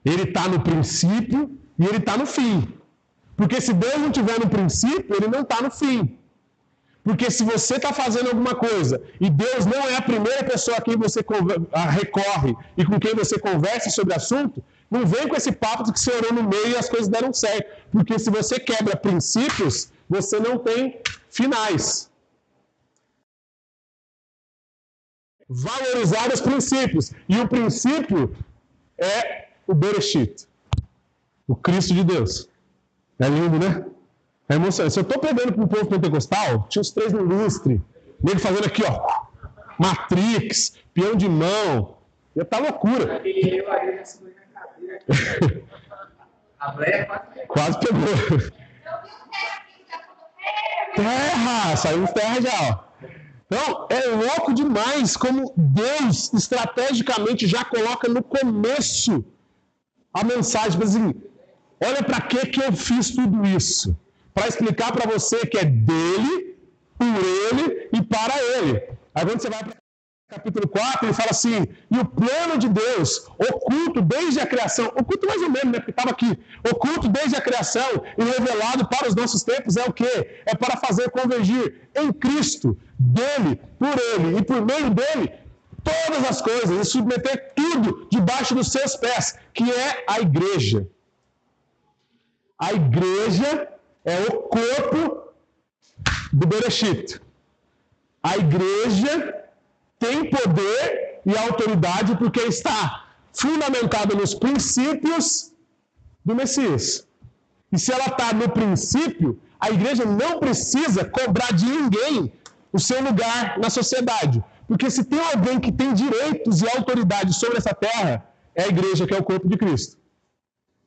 Ele está no princípio e ele está no fim. Porque se Deus não estiver no princípio, ele não está no fim. Porque se você está fazendo alguma coisa e Deus não é a primeira pessoa a quem você recorre e com quem você conversa sobre o assunto, não vem com esse papo de que você orou no meio e as coisas deram certo. Porque se você quebra princípios, você não tem finais. Valorizar os princípios. E o princípio é o Bereshit. O Cristo de Deus. É lindo, né? É emocionante. Se eu estou pregando para o povo pentecostal, tinha os 3 no lustre, nego fazendo aqui, ó, Matrix, peão de mão, ia tá loucura. A Bleia Quase pegou. Terra! Saiu terra já, ó. Então, é louco demais como Deus, estrategicamente, já coloca no começo a mensagem, assim, olha para que eu fiz tudo isso. Para explicar para você que é dele, por ele e para ele. Aí quando você vai para o capítulo 4, ele fala assim, e o plano de Deus, oculto desde a criação, oculto mais ou menos, né, porque estava aqui, oculto desde a criação e revelado para os nossos tempos é o quê? É para fazer convergir em Cristo, dele, por ele e por meio dele, todas as coisas, e submeter tudo debaixo dos seus pés, que é a igreja. A igreja é o corpo do Bereshit. A igreja tem poder e autoridade porque está fundamentada nos princípios do Messias. E se ela está no princípio, a igreja não precisa cobrar de ninguém o seu lugar na sociedade. Porque se tem alguém que tem direitos e autoridade sobre essa terra, é a igreja que é o corpo de Cristo.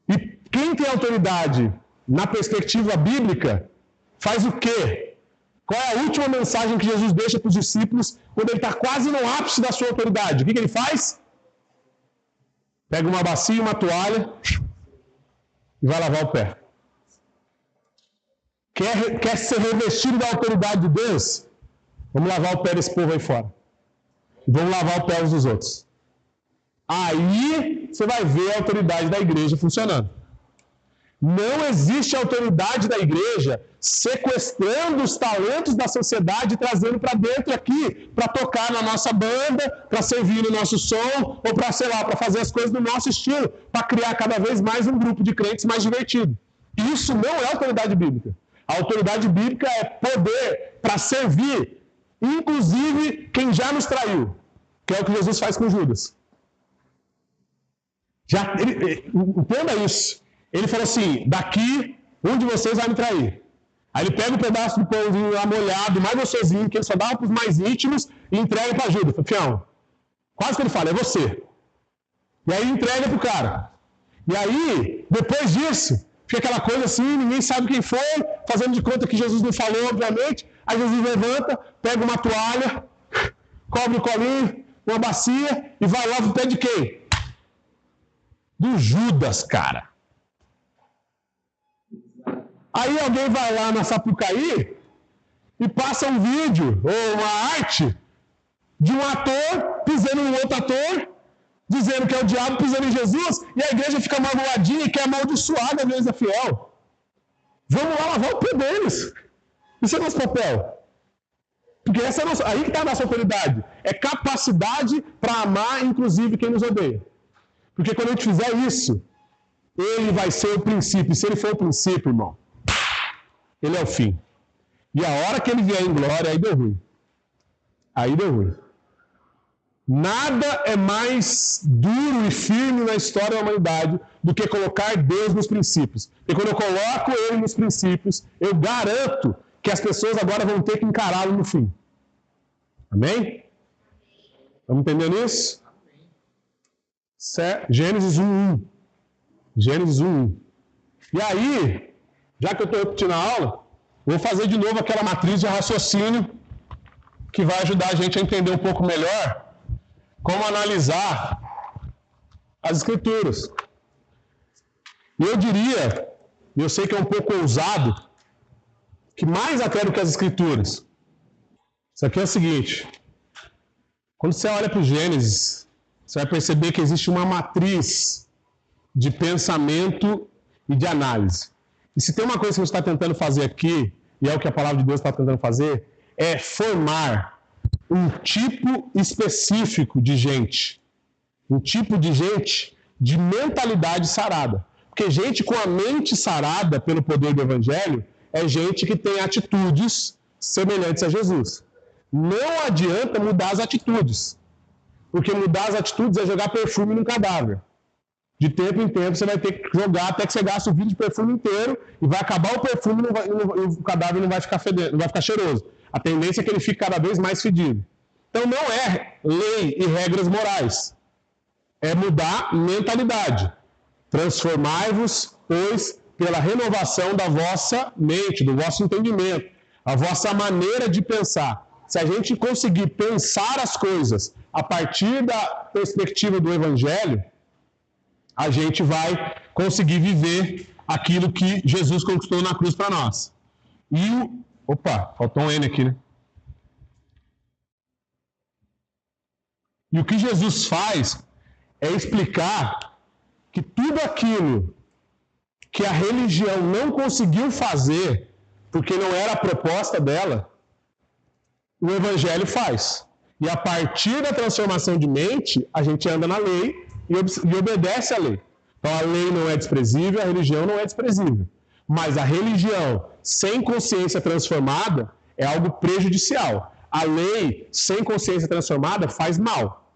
E quem tem autoridade na perspectiva bíblica faz o quê? Qual é a última mensagem que Jesus deixa para os discípulos quando ele está quase no ápice da sua autoridade? O que ele faz? Pega uma bacia e uma toalha e vai lavar o pé. Quer ser revestido da autoridade de Deus? Vamos lavar o pé desse povo aí fora. Vamos lavar o pé uns dos outros. Aí você vai ver a autoridade da igreja funcionando. Não existe autoridade da igreja sequestrando os talentos da sociedade e trazendo para dentro aqui, para tocar na nossa banda, para servir no nosso som, ou para, sei lá, para fazer as coisas do nosso estilo, para criar cada vez mais um grupo de crentes mais divertido. Isso não é autoridade bíblica. A autoridade bíblica é poder para servir, inclusive quem já nos traiu, que é o que Jesus faz com Judas. Entenda isso. Ele falou assim, daqui, um de vocês vai me trair. Aí ele pega um pedaço do pãozinho lá molhado, mais gostosinho, que ele só dava para os mais íntimos, e entrega para Judas. Fião, quase que ele fala, é você. E aí entrega para o cara. E aí, depois disso, fica aquela coisa assim, ninguém sabe quem foi, fazendo de conta que Jesus não falou, obviamente. Aí Jesus levanta, pega uma toalha, cobre o colinho, uma bacia, e vai lá pro pé de quem? Do Judas, cara. Aí alguém vai lá na Sapucaí e passa um vídeo ou uma arte de um ator pisando no outro ator, dizendo que é o diabo pisando em Jesus, e a igreja fica magoadinha e quer amaldiçoar a igreja fiel. Vamos lá lavar o pé deles. Isso é nosso papel. Porque essa é nossa, aí que está a nossa autoridade. É capacidade para amar, inclusive, quem nos odeia. Porque quando a gente fizer isso, ele vai ser o princípio. E se ele for o princípio, irmão, ele é o fim. E a hora que ele vier em glória, aí deu ruim. Aí deu ruim. Nada é mais duro e firme na história da humanidade do que colocar Deus nos princípios. Porque quando eu coloco ele nos princípios, eu garanto que as pessoas agora vão ter que encará-lo no fim. Amém? Estamos entendendo isso? Gênesis 1:1. Gênesis 1:1. E aí, já que eu estou repetindo a aula, vou fazer de novo aquela matriz de raciocínio que vai ajudar a gente a entender um pouco melhor como analisar as Escrituras. E eu diria, e eu sei que é um pouco ousado, que mais até do que as Escrituras. Isso aqui é o seguinte. Quando você olha para o Gênesis, você vai perceber que existe uma matriz de pensamento e de análise. E se tem uma coisa que você está tentando fazer aqui, e é o que a palavra de Deus está tentando fazer, é formar um tipo específico de gente. Um tipo de gente de mentalidade sarada. Porque gente com a mente sarada pelo poder do Evangelho é gente que tem atitudes semelhantes a Jesus. Não adianta mudar as atitudes. Porque mudar as atitudes é jogar perfume num cadáver. De tempo em tempo você vai ter que jogar até que você gaste o vidro de perfume inteiro e vai acabar o perfume e o cadáver não vai ficar fedendo, não vai ficar cheiroso. A tendência é que ele fique cada vez mais fedido. Então não é lei e regras morais. É mudar mentalidade. Transformai-vos, pois, pela renovação da vossa mente, do vosso entendimento, a vossa maneira de pensar. Se a gente conseguir pensar as coisas a partir da perspectiva do Evangelho, a gente vai conseguir viver aquilo que Jesus conquistou na cruz para nós. Opa, faltou um N aqui, né? E o que Jesus faz é explicar que tudo aquilo que a religião não conseguiu fazer, porque não era a proposta dela, o Evangelho faz. E a partir da transformação de mente, a gente anda na lei e obedece à lei. Então a lei não é desprezível, a religião não é desprezível. Mas a religião sem consciência transformada é algo prejudicial. A lei sem consciência transformada faz mal.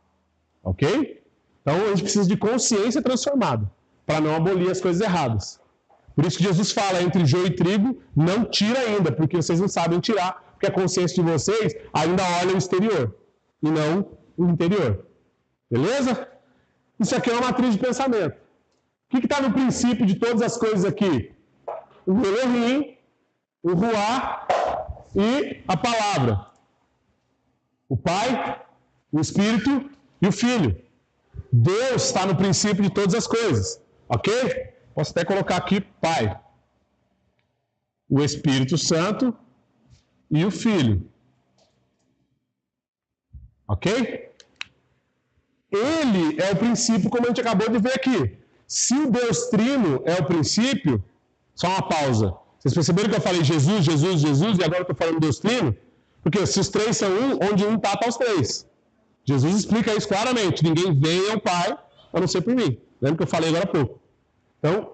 Ok? Então a gente precisa de consciência transformada para não abolir as coisas erradas. Por isso que Jesus fala, entre joio e trigo, não tira ainda, porque vocês não sabem tirar, porque a consciência de vocês ainda olha o exterior e não o interior. Beleza? Isso aqui é uma matriz de pensamento. O que está no princípio de todas as coisas aqui? O Elohim, o Ruá e a palavra. O Pai, o Espírito e o Filho. Deus está no princípio de todas as coisas. Ok? Posso até colocar aqui Pai. O Espírito Santo e o Filho. Ok? Ele é o princípio, como a gente acabou de ver aqui. Se o Deus Trino é o princípio, só uma pausa. Vocês perceberam que eu falei Jesus, Jesus, Jesus, e agora eu estou falando Deus Trino? Porque se os três são um, onde um está, os três. Jesus explica isso claramente. Ninguém vem ao Pai, a não ser por mim. Lembra que eu falei agora há pouco? Então,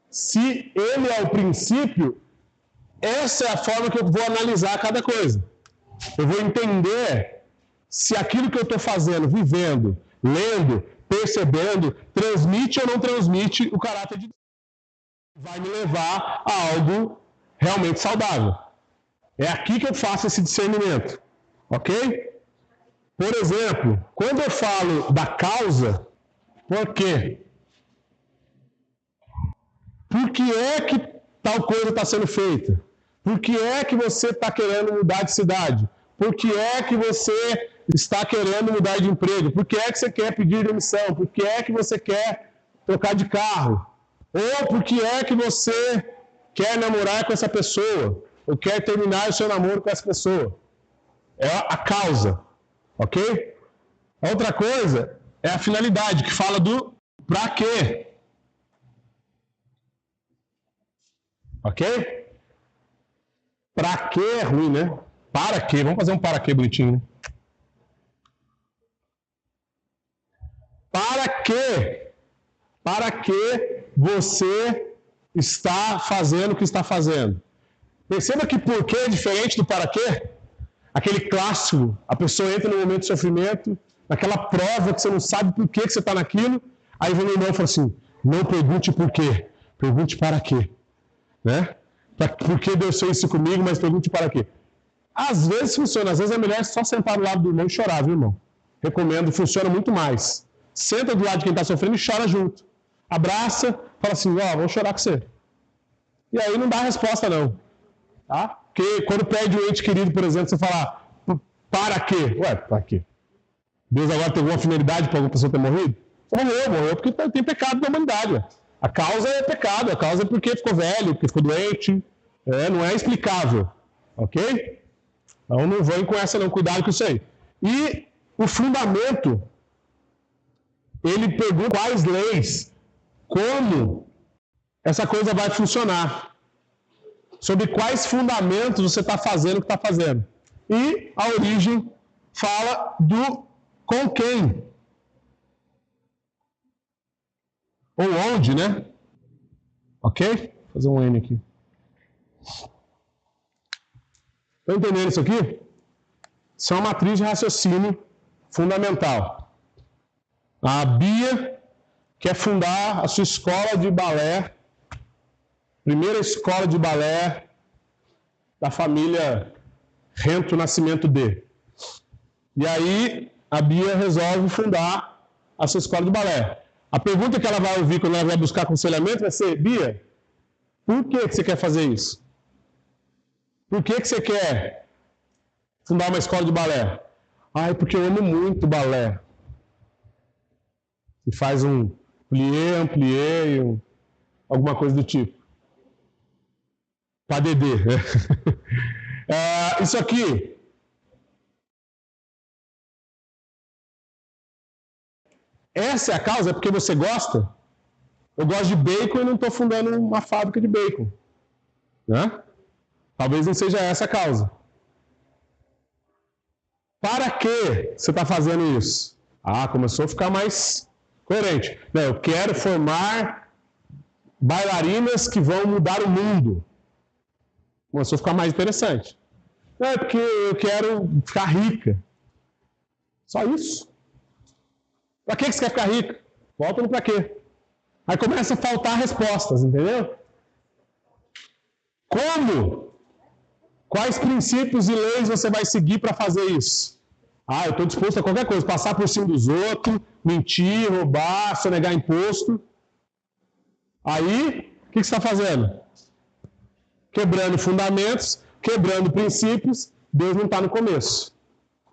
se ele é o princípio, essa é a forma que eu vou analisar cada coisa. Eu vou entender se aquilo que eu estou fazendo, vivendo, lendo, percebendo, transmite ou não transmite o caráter de Deus. Vai me levar a algo realmente saudável. É aqui que eu faço esse discernimento. Ok? Por exemplo, quando eu falo da causa, por quê? Por que é que tal coisa está sendo feita? Por que é que você está querendo mudar de cidade? Por que é que você está querendo mudar de emprego? Por que é que você quer pedir demissão? Por que é que você quer trocar de carro? Ou por que é que você quer namorar com essa pessoa? Ou quer terminar o seu namoro com essa pessoa? É a causa. Ok? A outra coisa é a finalidade, que fala do pra quê. Ok? Pra quê é ruim, né? Para quê? Vamos fazer um para quê bonitinho, né? Para quê? Para que você está fazendo o que está fazendo? Perceba que por quê é diferente do para quê? Aquele clássico, a pessoa entra no momento de sofrimento, naquela prova que você não sabe por que você está naquilo, aí vem o irmão e fala assim, não pergunte por quê, pergunte para quê. Né? Por que Deus fez isso comigo, mas pergunte para quê. Às vezes funciona, às vezes é melhor só sentar do lado do irmão e chorar, viu, irmão? Recomendo, funciona muito mais. Senta do lado de quem está sofrendo e chora junto. Abraça, fala assim, vou chorar com você. E aí não dá resposta não. Tá? Porque quando perde um ente querido, por exemplo, você fala, para quê? Ué, para quê? Deus agora tem alguma finalidade para alguma pessoa ter morrido? Morreu porque tem pecado da humanidade. Ué. A causa é pecado, a causa é porque ficou velho, porque ficou doente. Não é explicável. Ok? Então não vão com essa não, cuidado com isso aí. E o fundamento, ele pergunta quais leis, como essa coisa vai funcionar. Sobre quais fundamentos você está fazendo o que está fazendo. E a origem fala do com quem. Ou onde, né? Ok? Vou fazer um N aqui. Estão entendendo isso aqui? Isso é uma matriz de raciocínio fundamental. A Bia quer fundar a sua escola de balé, primeira escola de balé da família Rento Nascimento D. E aí a Bia resolve fundar a sua escola de balé. A pergunta que ela vai ouvir quando ela vai buscar aconselhamento vai ser: Bia, por que você quer fazer isso? Por que você quer fundar uma escola de balé? Ah, é porque eu amo muito balé. E faz um plié, amplié, alguma coisa do tipo. Padedê. Isso aqui. Essa é a causa? É porque você gosta? Eu gosto de bacon e não estou fundando uma fábrica de bacon. Né? Talvez não seja essa a causa. Para que você está fazendo isso? Ah, começou a ficar mais coerente. Não, eu quero formar bailarinas que vão mudar o mundo. Começou a ficar mais interessante. Não, é porque eu quero ficar rica. Só isso. Para que você quer ficar rica? Volta no para quê. Aí começa a faltar respostas, entendeu? Como? Quais princípios e leis você vai seguir para fazer isso? Ah, eu estou disposto a qualquer coisa, passar por cima dos outros, mentir, roubar, sonegar imposto. Aí, o que você está fazendo? Quebrando fundamentos, quebrando princípios. Deus não está no começo.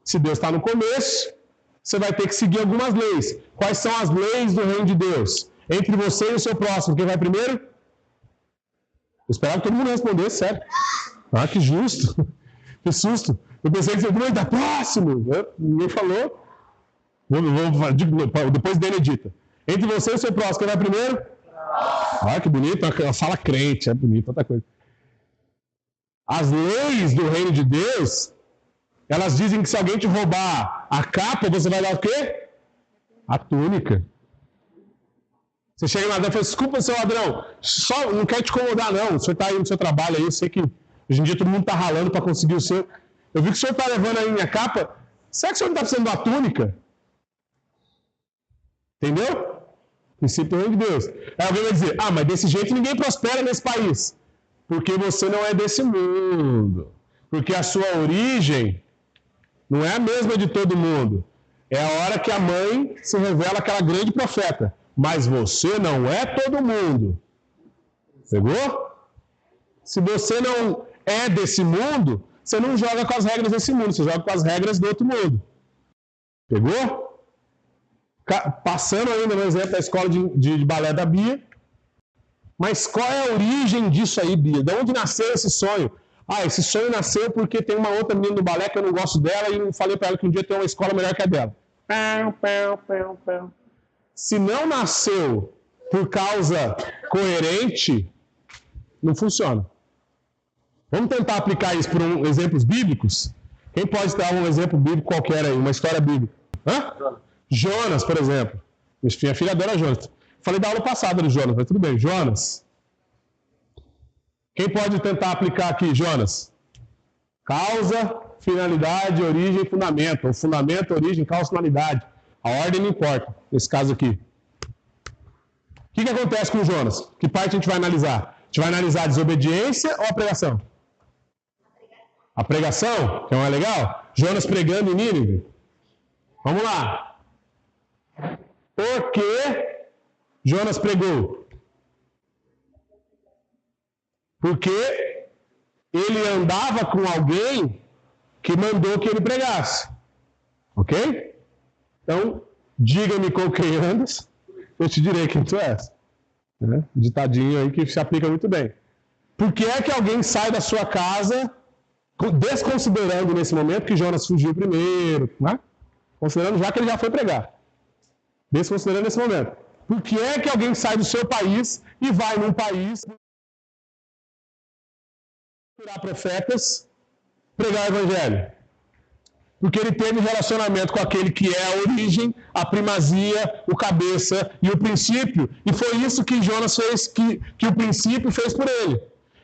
Se Deus está no começo, você vai ter que seguir algumas leis. Quais são as leis do reino de Deus? Entre você e o seu próximo, quem vai primeiro? Eu esperava que todo mundo respondesse, sério. Ah, que justo. Que susto. Eu pensei que você está próximo. Ninguém falou. Depois Benedita. Entre você e o seu próximo, quem vai primeiro? Ah, que bonito. Uma fala crente. É bonito, outra coisa. As leis do reino de Deus, elas dizem que se alguém te roubar a capa, você vai dar o quê? A túnica. Você chega na ladrão e fala: desculpa, seu ladrão, só não quero te incomodar, não. O senhor está aí no seu trabalho aí, eu sei que hoje em dia todo mundo está ralando para conseguir o seu. Eu vi que o senhor está levando aí minha capa. Será que o senhor não está precisando de uma túnica? Entendeu? Princípio do reino de Deus. Aí alguém vai dizer: ah, mas desse jeito ninguém prospera nesse país. Porque você não é desse mundo. Porque a sua origem não é a mesma de todo mundo. É a hora que a mãe se revela aquela grande profeta. Mas você não é todo mundo. Pegou? Se você não é desse mundo, você não joga com as regras desse mundo, você joga com as regras do outro mundo. Pegou? Passando ainda no exemplo da escola de balé da Bia. Mas qual é a origem disso aí, Bia? De onde nasceu esse sonho? Ah, esse sonho nasceu porque tem uma outra menina do balé que eu não gosto dela e eu falei para ela que um dia tem uma escola melhor que a dela. Se não nasceu por causa coerente, não funciona. Vamos tentar aplicar isso por exemplos bíblicos? Quem pode dar um exemplo bíblico qualquer aí, uma história bíblica? Jonas, por exemplo. Minha filha adora Jonas. Falei da aula passada do Jonas, mas tudo bem. Jonas. Quem pode tentar aplicar aqui, Jonas? Causa, finalidade, origem e fundamento. Ou fundamento, origem, causa, finalidade. A ordem não importa, nesse caso aqui. O que acontece com o Jonas? Que parte a gente vai analisar? A gente vai analisar a desobediência ou a pregação? A pregação, que não é legal? Jonas pregando em Nínive. Vamos lá. Por que Jonas pregou? Porque ele andava com alguém que mandou que ele pregasse. Ok? Então, diga-me com quem andas, eu te direi quem tu és. Ditadinho aí que se aplica muito bem. Por que é que alguém sai da sua casa, desconsiderando nesse momento que Jonas fugiu primeiro, né? Considerando já que ele já foi pregar. Desconsiderando nesse momento. Por que é que alguém sai do seu país e vai num país procurar profetas, pregar o evangelho? Porque ele teve relacionamento com aquele que é a origem, a primazia, o cabeça e o princípio. E foi isso que Jonas fez, que o princípio fez por ele.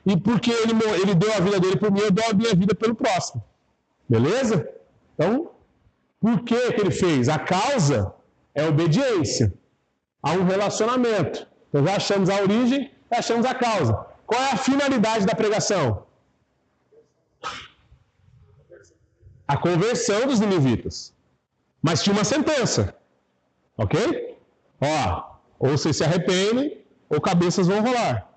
E porque ele deu a vida dele por mim, eu dou a minha vida pelo próximo. Beleza? Então, por que ele fez? A causa é a obediência. a um relacionamento. Então já achamos a origem, já achamos a causa. Qual é a finalidade da pregação? A conversão dos ninivitas. Mas tinha uma sentença. Ok? Ou vocês se arrependem, ou cabeças vão rolar.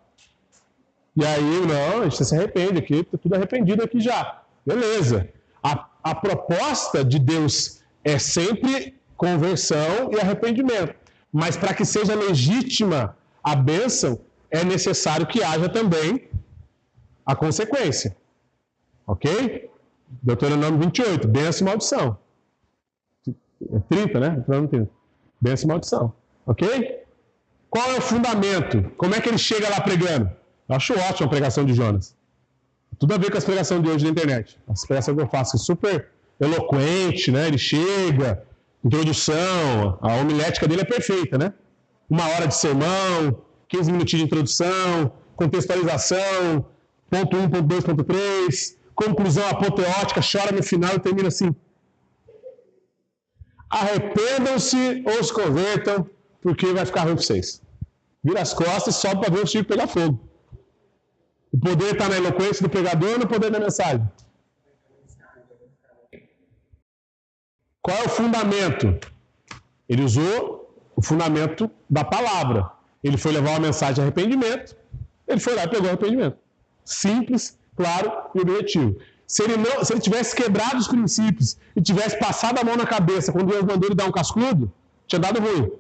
E aí, não, a gente se arrepende aqui, está tudo arrependido aqui já. Beleza. A proposta de Deus é sempre conversão e arrependimento. Mas para que seja legítima a bênção, é necessário que haja também a consequência. Ok? Deuteronômio 28, bênção e maldição. 30, né? Bênção e maldição. Ok? Qual é o fundamento? Como é que ele chega lá pregando? Eu acho ótima a pregação de Jonas. Tudo a ver com as pregações de hoje na internet. As pregações que eu faço, super eloquente, né? Ele chega, introdução, a homilética dele é perfeita, né? 1 hora de sermão, 15 minutinhos de introdução, contextualização, ponto 1, ponto 2, ponto 3, conclusão apoteótica, chora no final e termina assim. Arrependam-se ou se convertam, porque vai ficar ruim para vocês. Vira as costas e sobe para ver o circo pegar fogo. O poder está na eloquência do pregador ou no poder da mensagem? Qual é o fundamento? Ele usou o fundamento da palavra. Ele foi levar uma mensagem de arrependimento, ele foi lá e pegou o arrependimento. Simples, claro e objetivo. Se ele tivesse quebrado os princípios e tivesse passado a mão na cabeça quando Deus mandou ele dar um cascudo, tinha dado ruim.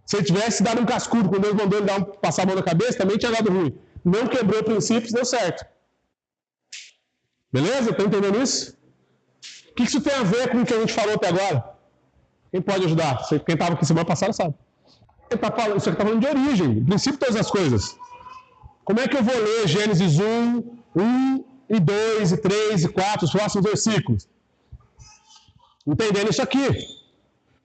Se ele tivesse dado um cascudo quando Deus mandou ele passar a mão na cabeça, também tinha dado ruim. Não quebrou princípios, deu certo. Beleza? Estão entendendo isso? O que isso tem a ver com o que a gente falou até agora? Quem pode ajudar? Quem estava aqui semana passada sabe. Isso aqui está falando de origem, princípio de todas as coisas. Como é que eu vou ler Gênesis 1 e 2 e 3 e 4, os próximos versículos? Entendendo isso aqui.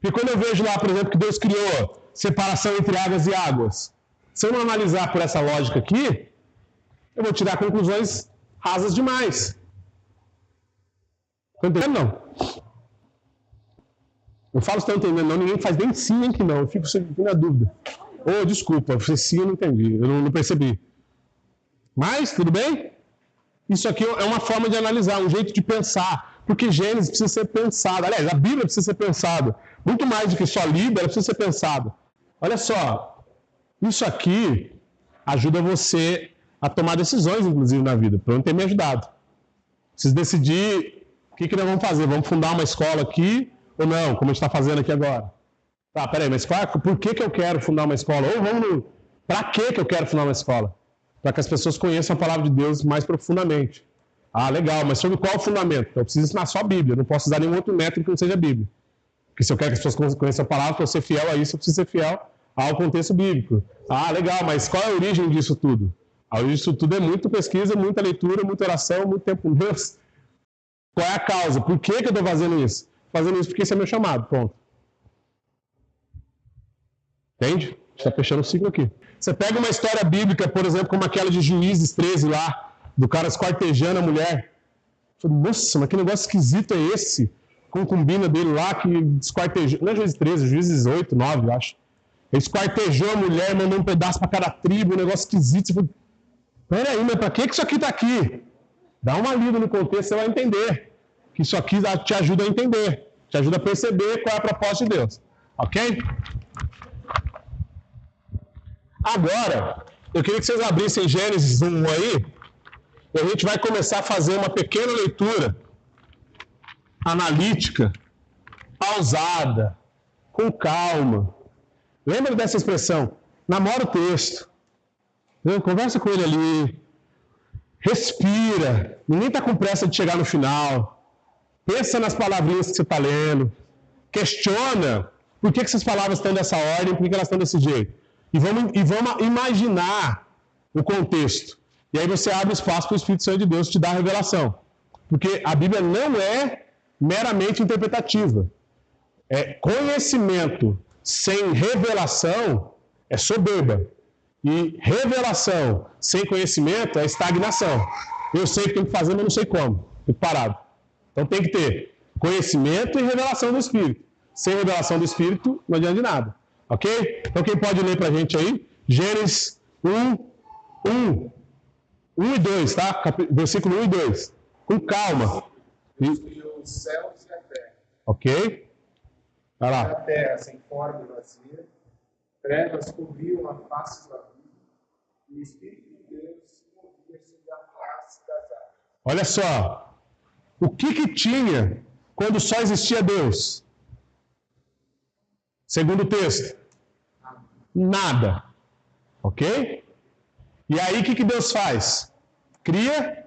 Porque quando eu vejo lá, por exemplo, que Deus criou separação entre águas e águas, se eu não analisar por essa lógica aqui, eu vou tirar conclusões rasas demais. Estão entendendo? Não. Eu falo se estão entendendo, não. Ninguém faz nem sim, nem que não. Eu fico na dúvida. Desculpa, você sim, eu não entendi. Eu não percebi. Mas, tudo bem? Isso aqui é uma forma de analisar, um jeito de pensar. Porque Gênesis precisa ser pensado. Aliás, a Bíblia precisa ser pensada. Muito mais do que só lida, ela precisa ser pensada. Olha só. Isso aqui ajuda você a tomar decisões, inclusive, na vida. Pronto, ter me ajudado. Preciso decidir o que nós vamos fazer. Vamos fundar uma escola aqui ou não, como a gente está fazendo aqui agora. Tá, peraí, mas por que eu quero fundar uma escola? Para que eu quero fundar uma escola? Para que as pessoas conheçam a palavra de Deus mais profundamente. Ah, legal, mas sobre qual fundamento? Eu preciso ensinar só a Bíblia, eu não posso usar nenhum outro método que não seja a Bíblia. Porque se eu quero que as pessoas conheçam a palavra, para eu ser fiel a isso, eu preciso ser fiel ao contexto bíblico. Ah, legal, mas qual é a origem disso tudo? A origem disso tudo é muita pesquisa, muita leitura, muita oração, muito tempo com Deus. Qual é a causa? Por que eu estou fazendo isso? Fazendo isso porque esse é meu chamado, ponto. Entende? A gente está fechando o ciclo aqui. Você pega uma história bíblica, por exemplo, como aquela de Juízes 13 lá, do cara esquartejando a mulher. Nossa, mas que negócio esquisito é esse? Concubina dele lá que esquartejou. Não é Juízes 13, Juízes 8, 9, eu acho. Ele esquartejou a mulher, mandou um pedaço para cada tribo, um negócio esquisito. Você fala, peraí, mas para que isso aqui está aqui? Dá uma lida no contexto, você vai entender. Que isso aqui te ajuda a entender, te ajuda a perceber qual é a proposta de Deus. Ok? Agora, eu queria que vocês abrissem Gênesis 1 aí, e a gente vai começar a fazer uma pequena leitura analítica, pausada, com calma. Lembra dessa expressão? Namora o texto. Conversa com ele ali. Respira. Ninguém está com pressa de chegar no final. Pensa nas palavrinhas que você está lendo. Questiona por que essas palavras estão dessa ordem, por que elas estão desse jeito. E vamos imaginar o contexto. E aí você abre espaço para o Espírito Santo de Deus te dar a revelação. Porque a Bíblia não é meramente interpretativa. Conhecimento sem revelação é soberba. E revelação sem conhecimento é estagnação. Eu sei o que tenho que fazer, mas não sei como. Fico parado. Então tem que ter conhecimento e revelação do Espírito. Sem revelação do Espírito, não adianta de nada. Ok? Então quem pode ler para a gente aí? Gênesis 1 e 2, tá? Versículo 1 e 2. Com calma. Deus criou os céus e a terra. Ok? Vai A lá. terra sem forma e vazia, trevas cobriam a face do abismo, e o Espírito de Deus se movia sobre a face das águas. Olha só. O que tinha quando só existia Deus? Segundo o texto. Nada. Ok? E aí o que Deus faz? Cria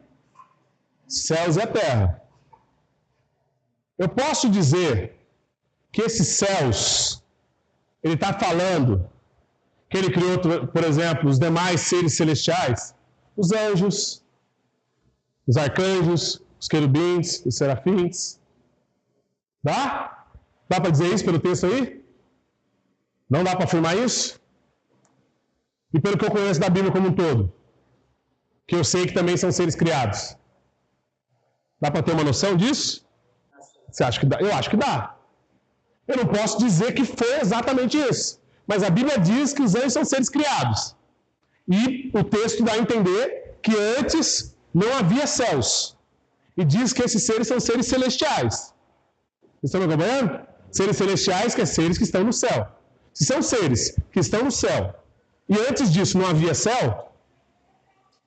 céus e a terra. Eu posso dizer que esses céus, ele está falando que ele criou, por exemplo, os demais seres celestiais, os anjos, os arcanjos, os querubins, os serafins. Dá? Dá para dizer isso pelo texto aí? Não dá para afirmar isso? E pelo que eu conheço da Bíblia como um todo? Que eu sei que também são seres criados. Dá para ter uma noção disso? Você acha que dá? Eu acho que dá. Eu não posso dizer que foi exatamente isso. Mas a Bíblia diz que os anjos são seres criados. E o texto dá a entender que antes não havia céus. E diz que esses seres são seres celestiais. Vocês estão me acompanhando? Seres celestiais, que é seres que estão no céu. Se são seres que estão no céu, e antes disso não havia céu,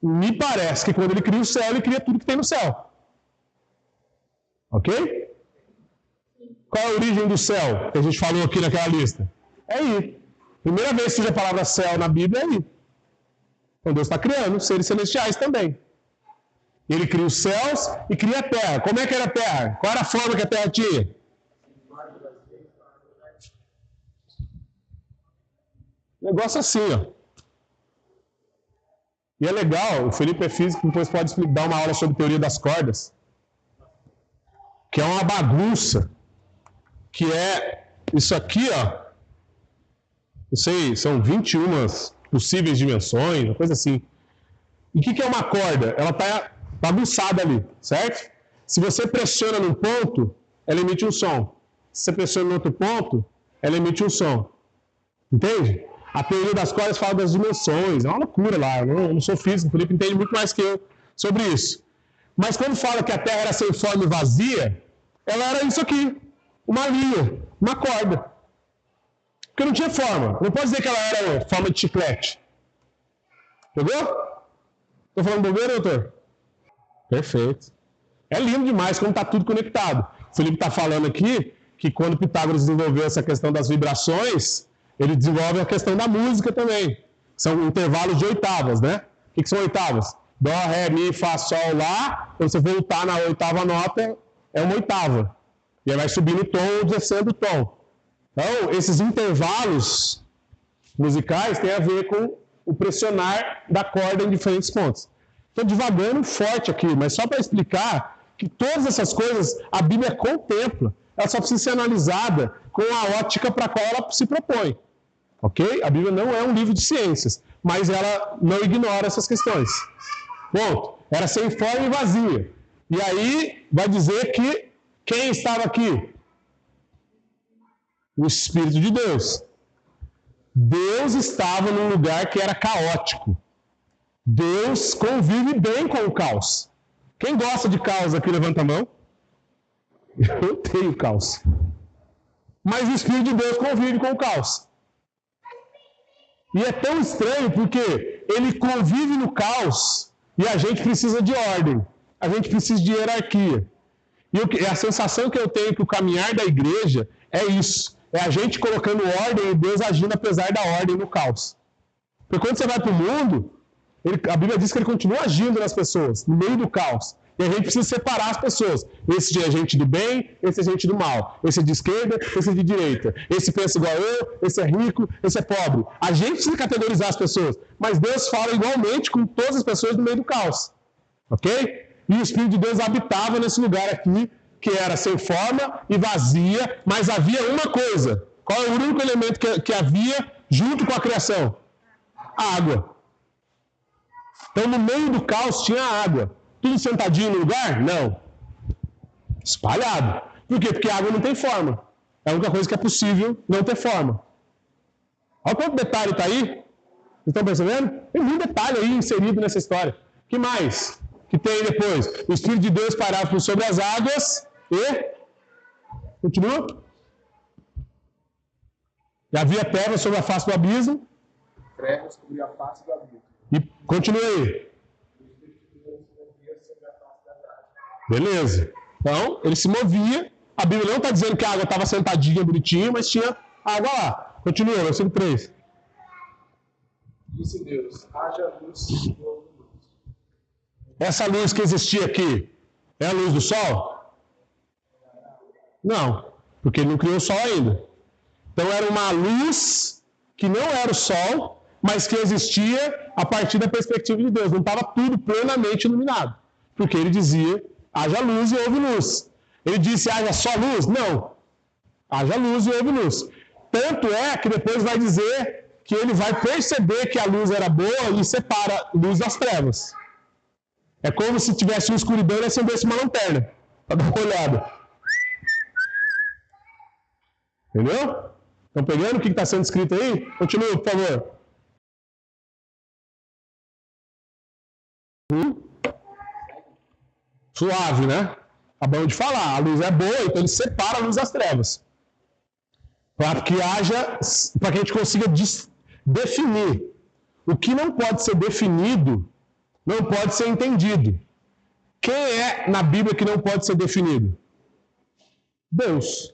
me parece que quando ele cria o céu, ele cria tudo que tem no céu. Ok? Qual é a origem do céu que a gente falou aqui naquela lista? É aí. Primeira vez que surge a palavra céu na Bíblia é aí. Então Deus está criando seres celestiais também. Ele cria os céus e cria a terra. Como é que era a terra? Qual era a forma que a terra tinha? Negócio assim, ó. E é legal, o Felipe é físico, depois pode dar uma aula sobre teoria das cordas, que é uma bagunça, que é isso aqui, ó. Não sei, são 21 possíveis dimensões, uma coisa assim. E o que é uma corda? Ela está bagunçada ali, certo? Se você pressiona num ponto, ela emite um som. Se você pressiona em outro ponto, ela emite um som. Entende? A teoria das cordas fala das dimensões, é uma loucura lá. Eu não sou físico, o Felipe entende muito mais que eu sobre isso. Mas quando fala que a Terra era sem forma e vazia, ela era isso aqui, uma linha, uma corda. Porque não tinha forma. Não pode dizer que ela era forma de chiclete. Pegou? Estou falando bobeira, doutor? Perfeito. É lindo demais como está tudo conectado. O Felipe está falando aqui que quando Pitágoras desenvolveu essa questão das vibrações, ele desenvolve a questão da música também. São intervalos de oitavas, né? O que são oitavas? Dó, ré, mi, fá, sol, lá. Quando você voltar na oitava nota, é uma oitava. E aí vai subindo o tom ou descendo o tom. Então, esses intervalos musicais têm a ver com o pressionar da corda em diferentes pontos. Estou divagando forte aqui, mas só para explicar que todas essas coisas a Bíblia contempla. Ela só precisa ser analisada com a ótica para a qual ela se propõe. Ok? A Bíblia não é um livro de ciências, mas ela não ignora essas questões. Ponto. Era sem forma e vazia. E aí vai dizer que quem estava aqui? O Espírito de Deus. Deus estava num lugar que era caótico. Deus convive bem com o caos. Quem gosta de caos aqui, levanta a mão. Eu tenho caos. Mas o Espírito de Deus convive com o caos. E é tão estranho porque ele convive no caos e a gente precisa de ordem. A gente precisa de hierarquia. E a sensação que eu tenho que o caminhar da igreja é isso. É a gente colocando ordem e Deus agindo apesar da ordem no caos. Porque quando você vai para o mundo, a Bíblia diz que ele continua agindo nas pessoas, no meio do caos. E a gente precisa separar as pessoas. Esse é gente do bem, esse é gente do mal. Esse é de esquerda, esse é de direita. Esse pensa igual eu, esse é rico, esse é pobre. A gente precisa categorizar as pessoas. Mas Deus fala igualmente com todas as pessoas no meio do caos. Ok? E o Espírito de Deus habitava nesse lugar aqui, que era sem forma e vazia, mas havia uma coisa. Qual é o único elemento que havia junto com a criação? A água. Então, no meio do caos tinha água. Tudo sentadinho no lugar? Não. Espalhado. Por quê? Porque a água não tem forma. É a única coisa que é possível não ter forma. Olha quanto detalhe está aí. Vocês estão percebendo? Tem muito detalhe aí inserido nessa história. O que mais que tem depois? O Espírito de Deus pairava por sobre as águas e... Continua? E havia trevas sobre a face do abismo. Trevas cobriam a face do abismo. E continua aí. Beleza. Então, ele se movia. A Bíblia não está dizendo que a água estava sentadinha, bonitinha, mas tinha água lá. Continua, versículo 3. Disse Deus, haja luz e houve luz. Essa luz que existia aqui é a luz do sol? Não, porque ele não criou o sol ainda. Então era uma luz que não era o sol, mas que existia a partir da perspectiva de Deus. Não estava tudo plenamente iluminado. Porque ele dizia, haja luz e houve luz. Ele disse, haja só luz? Não. Haja luz e houve luz. Tanto é que depois vai dizer que ele vai perceber que a luz era boa e separa a luz das trevas. É como se tivesse uma escuridão e acendesse uma lanterna, para dar uma olhada. Entendeu? Estão pegando o que está sendo escrito aí? Continua, por favor. Suave, né? Acabamos de falar. A luz é boa, então ele separa a luz das trevas. Para que a gente consiga definir. O que não pode ser definido, não pode ser entendido. Quem é na Bíblia que não pode ser definido? Deus.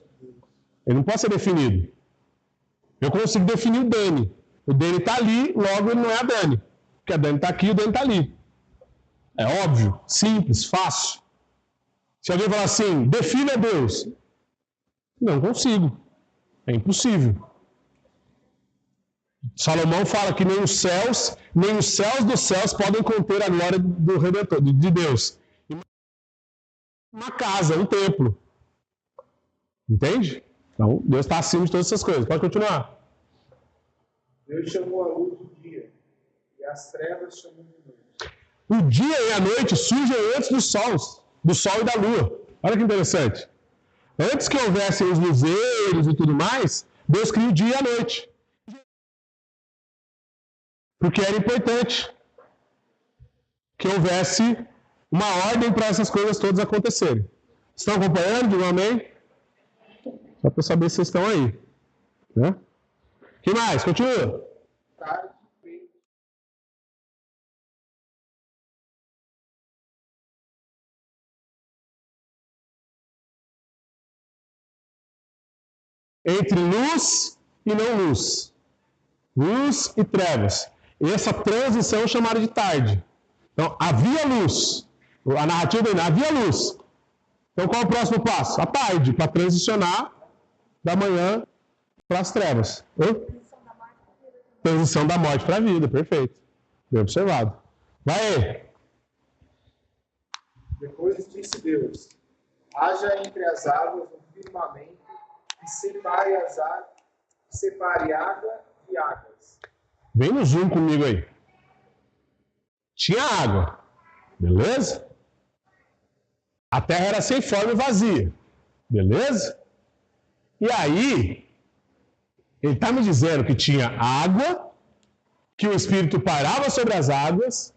Ele não pode ser definido. Eu consigo definir o Dani. O Dani está ali, logo ele não é a Dani. Porque a Dani está aqui e o Dani está ali. É óbvio, simples, fácil. Se alguém falar assim, defina Deus. Não consigo. É impossível. Salomão fala que nem os céus dos céus podem conter a glória do Redentor, de Deus. Uma casa, um templo. Entende? Então, Deus está acima de todas essas coisas. Pode continuar. Deus chamou a luz do dia, e as trevas chamou de noite. O dia e a noite surgem antes do sol e da lua. Olha que interessante. Antes que houvessem os luzeiros e tudo mais, Deus cria o dia e a noite. Porque era importante que houvesse uma ordem para essas coisas todas acontecerem. Estão acompanhando? Digam amém? Só para saber se vocês estão aí. Né? O que mais? Continua. Tarde feito. Entre luz e não luz. Luz e trevas. Essa transição é chamada de tarde. Então, havia luz. A narrativa ainda havia luz. Então, qual é o próximo passo? A tarde, para transicionar da manhã para as trevas. Transição da morte para a vida, perfeito. Bem observado. Vai aí. Depois disse Deus, haja entre as águas um firmamento que separe água de águas. Vem no zoom comigo aí. Tinha água. Beleza? A terra era sem forma e vazia. Beleza? E aí, ele está me dizendo que tinha água, que o Espírito parava sobre as águas,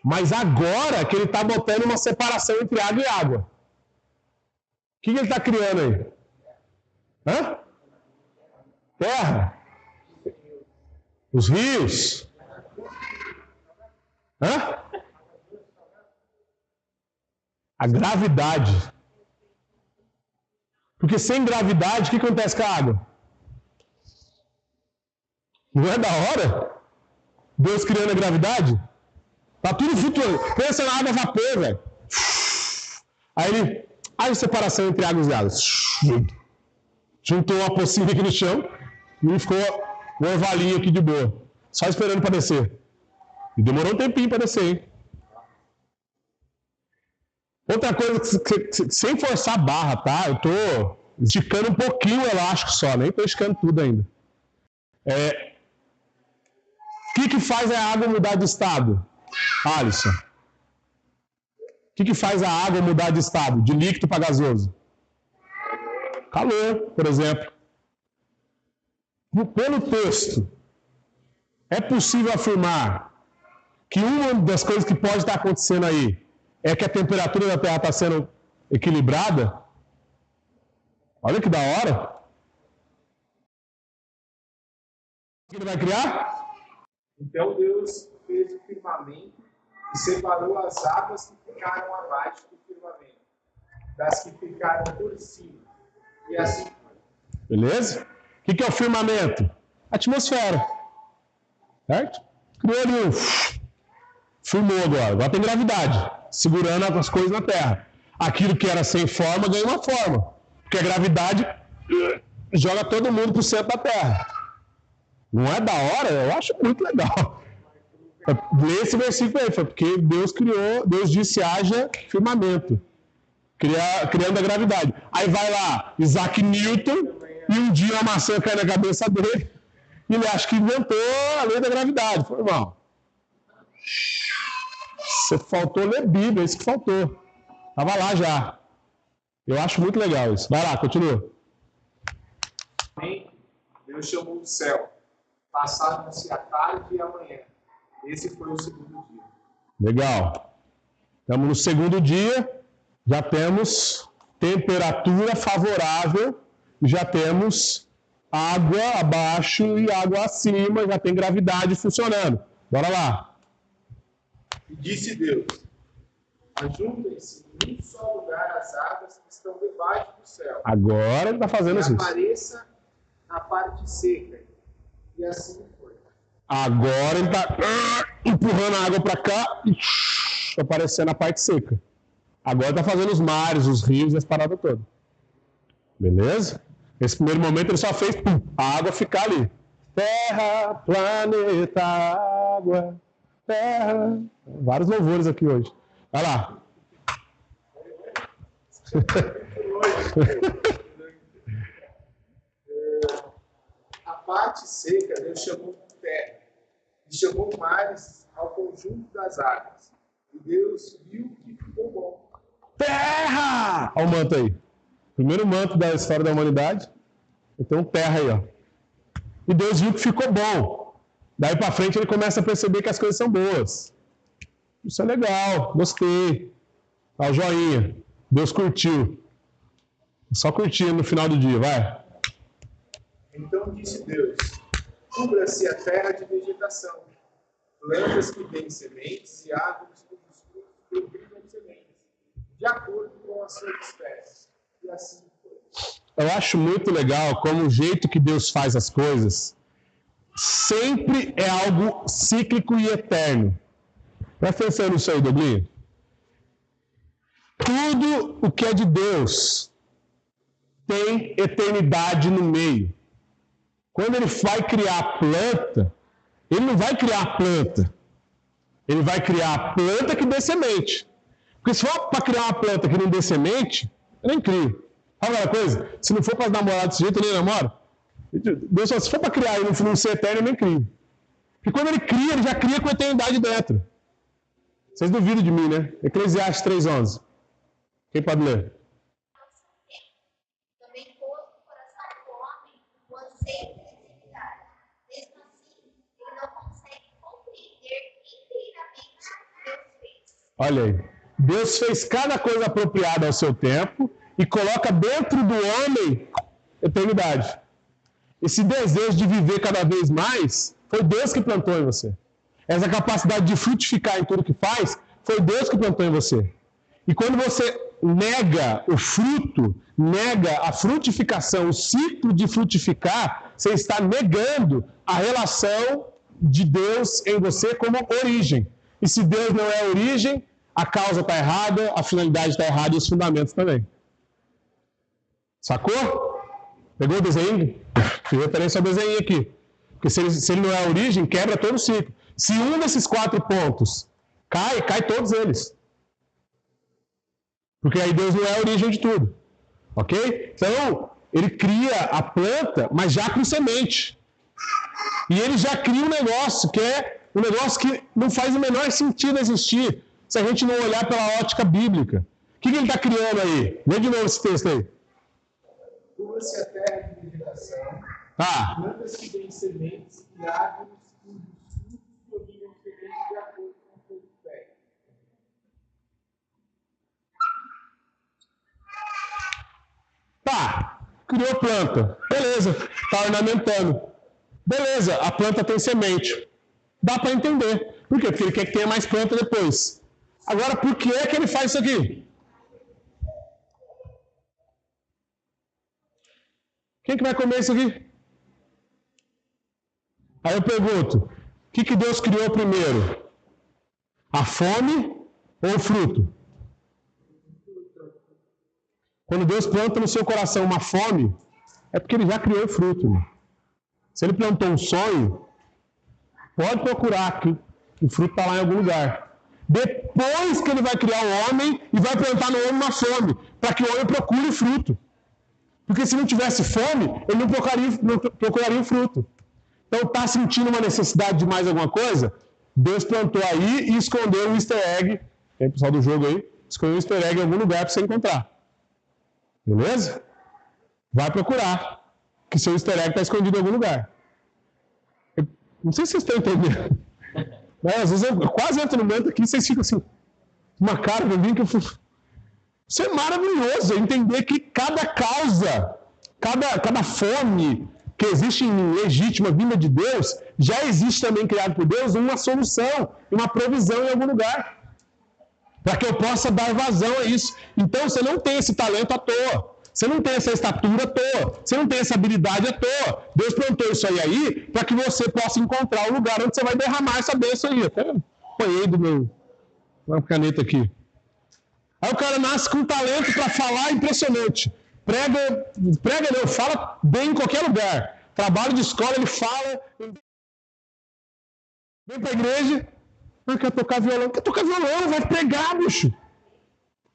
mas agora que ele está botando uma separação entre água e água. O que ele está criando aí? Hã? Terra. Os rios. Hã? A gravidade. Porque sem gravidade, o que acontece com a água? Não é da hora? Deus criando a gravidade? Tá tudo flutuando. Pensa na água vapor, velho. Aí a separação entre águas e águas. Juntou uma pocinha aqui no chão e ficou um orvalhinho aqui de boa. Só esperando para descer. E demorou um tempinho para descer, hein? Outra coisa, sem forçar a barra, tá? Eu tô esticando um pouquinho o elástico só, nem tô esticando tudo ainda. O que faz a água mudar de estado? Alisson. O que faz a água mudar de estado? De líquido para gasoso? Calor, por exemplo. pelo texto, é possível afirmar que uma das coisas que pode estar acontecendo aí é que a temperatura da Terra está sendo equilibrada? Olha que da hora! O que ele vai criar? Então Deus fez o firmamento e separou as águas que ficaram abaixo do firmamento, das que ficaram por cima. E assim foi. Beleza? O que é o firmamento? Atmosfera. Certo? Criou ali firmou agora tem gravidade, segurando as coisas na Terra. Aquilo que era sem forma ganha uma forma. Porque a gravidade joga todo mundo para o centro da Terra. Não é da hora? Eu acho muito legal. Lê esse versículo aí, porque Deus criou, Deus disse haja firmamento, criando a gravidade. Aí vai lá, Isaac Newton, e um dia uma maçã cai na cabeça dele, e ele acha que inventou a lei da gravidade. Foi, irmão, você faltou ler Bíblia, é isso que faltou. Estava lá já. Eu acho muito legal isso. Vai lá, continua. Deus chamou o céu. Passaram-se a tarde e a manhã. Esse foi o segundo dia. Legal. Estamos no segundo dia, já temos temperatura favorável, já temos água abaixo e água acima, já tem gravidade funcionando. Bora lá. E disse Deus: ajuntem-se em um só lugar as águas que estão debaixo do céu. Agora ele está fazendo isso. E apareça na parte seca. E assim foi. Agora ele está empurrando a água para cá e aparecendo na parte seca. Agora está fazendo os mares, os rios e as paradas todas. Beleza? Nesse primeiro momento ele só fez a água ficar ali. Terra, planeta, água, terra. Vários louvores aqui hoje. Vai lá. A parte seca Deus chamou de terra e chamou mares ao conjunto das águas. E Deus viu que ficou bom. Terra! Olha o manto aí. Primeiro manto da história da humanidade. Então terra aí, ó. E Deus viu que ficou bom. Daí para frente ele começa a perceber que as coisas são boas. Isso é legal, gostei. Ó, o joinha. Deus curtiu. Só curtir no final do dia, vai. Então disse Deus: cubra-se a terra de vegetação, plantas que têm sementes e árvores cujos frutos produzem sementes, de acordo com as suas espécies. E assim foi. Eu acho muito legal como o jeito que Deus faz as coisas sempre é algo cíclico e eterno. Presta atenção nisso aí, Douglas. Tudo o que é de Deus tem eternidade no meio. Quando ele vai criar a planta, ele não vai criar a planta. Ele vai criar a planta que dê semente. Porque se for para criar uma planta que não dê semente, eu nem crio. Sabe aquela coisa? Se não for para namorar desse jeito, eu nem namoro. Deus só, se for para criar e não ser eterno, eu nem crio. Porque quando ele cria, ele já cria com a eternidade dentro. Vocês duvidam de mim, né? Eclesiastes 3:11. Quem pode ler? Também pôs no coração do homem o anseio de divindade. Mesmo assim, ele não consegue compreender inteiramente o que Deus fez. Olha aí. Deus fez cada coisa apropriada ao seu tempo e coloca dentro do homem eternidade. Esse desejo de viver cada vez mais foi Deus que plantou em você. Essa capacidade de frutificar em tudo que faz foi Deus que plantou em você. E quando você nega o fruto, nega a frutificação, o ciclo de frutificar, você está negando a relação de Deus em você como origem. E se Deus não é a origem, a causa está errada, a finalidade está errada e os fundamentos também. Sacou? Pegou o desenho? Fiz referência ao desenho aqui. Porque se ele não é a origem, quebra todo o ciclo. Se um desses 4 pontos cai todos eles. Porque aí Deus não é a origem de tudo. Ok? Então, ele cria a planta, mas já com semente. E ele já cria um negócio, que é um negócio que não faz o menor sentido existir, se a gente não olhar pela ótica bíblica. O que ele está criando aí? Lê de novo esse texto aí. Cubra-se a terra de vegetação, Tá. Plantas que têm sementes e árvores cujos frutos produzem sementes de acordo com suas espécies. Tá. Criou planta. Beleza. Tá ornamentando. Beleza. A planta tem semente. Dá para entender. Por quê? Porque ele quer que tenha mais planta depois. Agora, por que é que ele faz isso aqui? Quem que vai comer isso aqui? Aí eu pergunto, o que Deus criou primeiro? A fome ou o fruto? Quando Deus planta no seu coração uma fome, é porque ele já criou o fruto. Né? Se ele plantou um sonho, pode procurar que o fruto está lá em algum lugar. Depois que ele vai criar o homem e vai plantar no homem uma fome, para que o homem procure o fruto. Porque se não tivesse fome, ele não procuraria o fruto. Então está sentindo uma necessidade de mais alguma coisa? Deus plantou aí e escondeu um easter egg. Tem o pessoal do jogo aí? Escondeu um easter egg em algum lugar para você encontrar. Beleza? Vai procurar. Que seu easter egg está escondido em algum lugar. Eu não sei se vocês estão entendendo. Mas, às vezes eu quase entro no momento aqui e vocês ficam assim, uma cara de mim que eu fui. Isso é maravilhoso, entender que cada causa, cada fome que existe em legítima vinda de Deus, já existe também criado por Deus uma solução, uma provisão em algum lugar. Para que eu possa dar vazão a isso. Então você não tem esse talento à toa. Você não tem essa estatura à toa. Você não tem essa habilidade à toa. Deus plantou isso aí para que você possa encontrar o lugar onde você vai derramar essa bênção aí. Até apanhei uma caneta aqui. Aí o cara nasce com um talento para falar impressionante. Prega não, fala bem em qualquer lugar. Trabalho de escola, ele fala. Vem para a igreja. Não quer tocar violão. Quer tocar violão, vai pregar, bicho.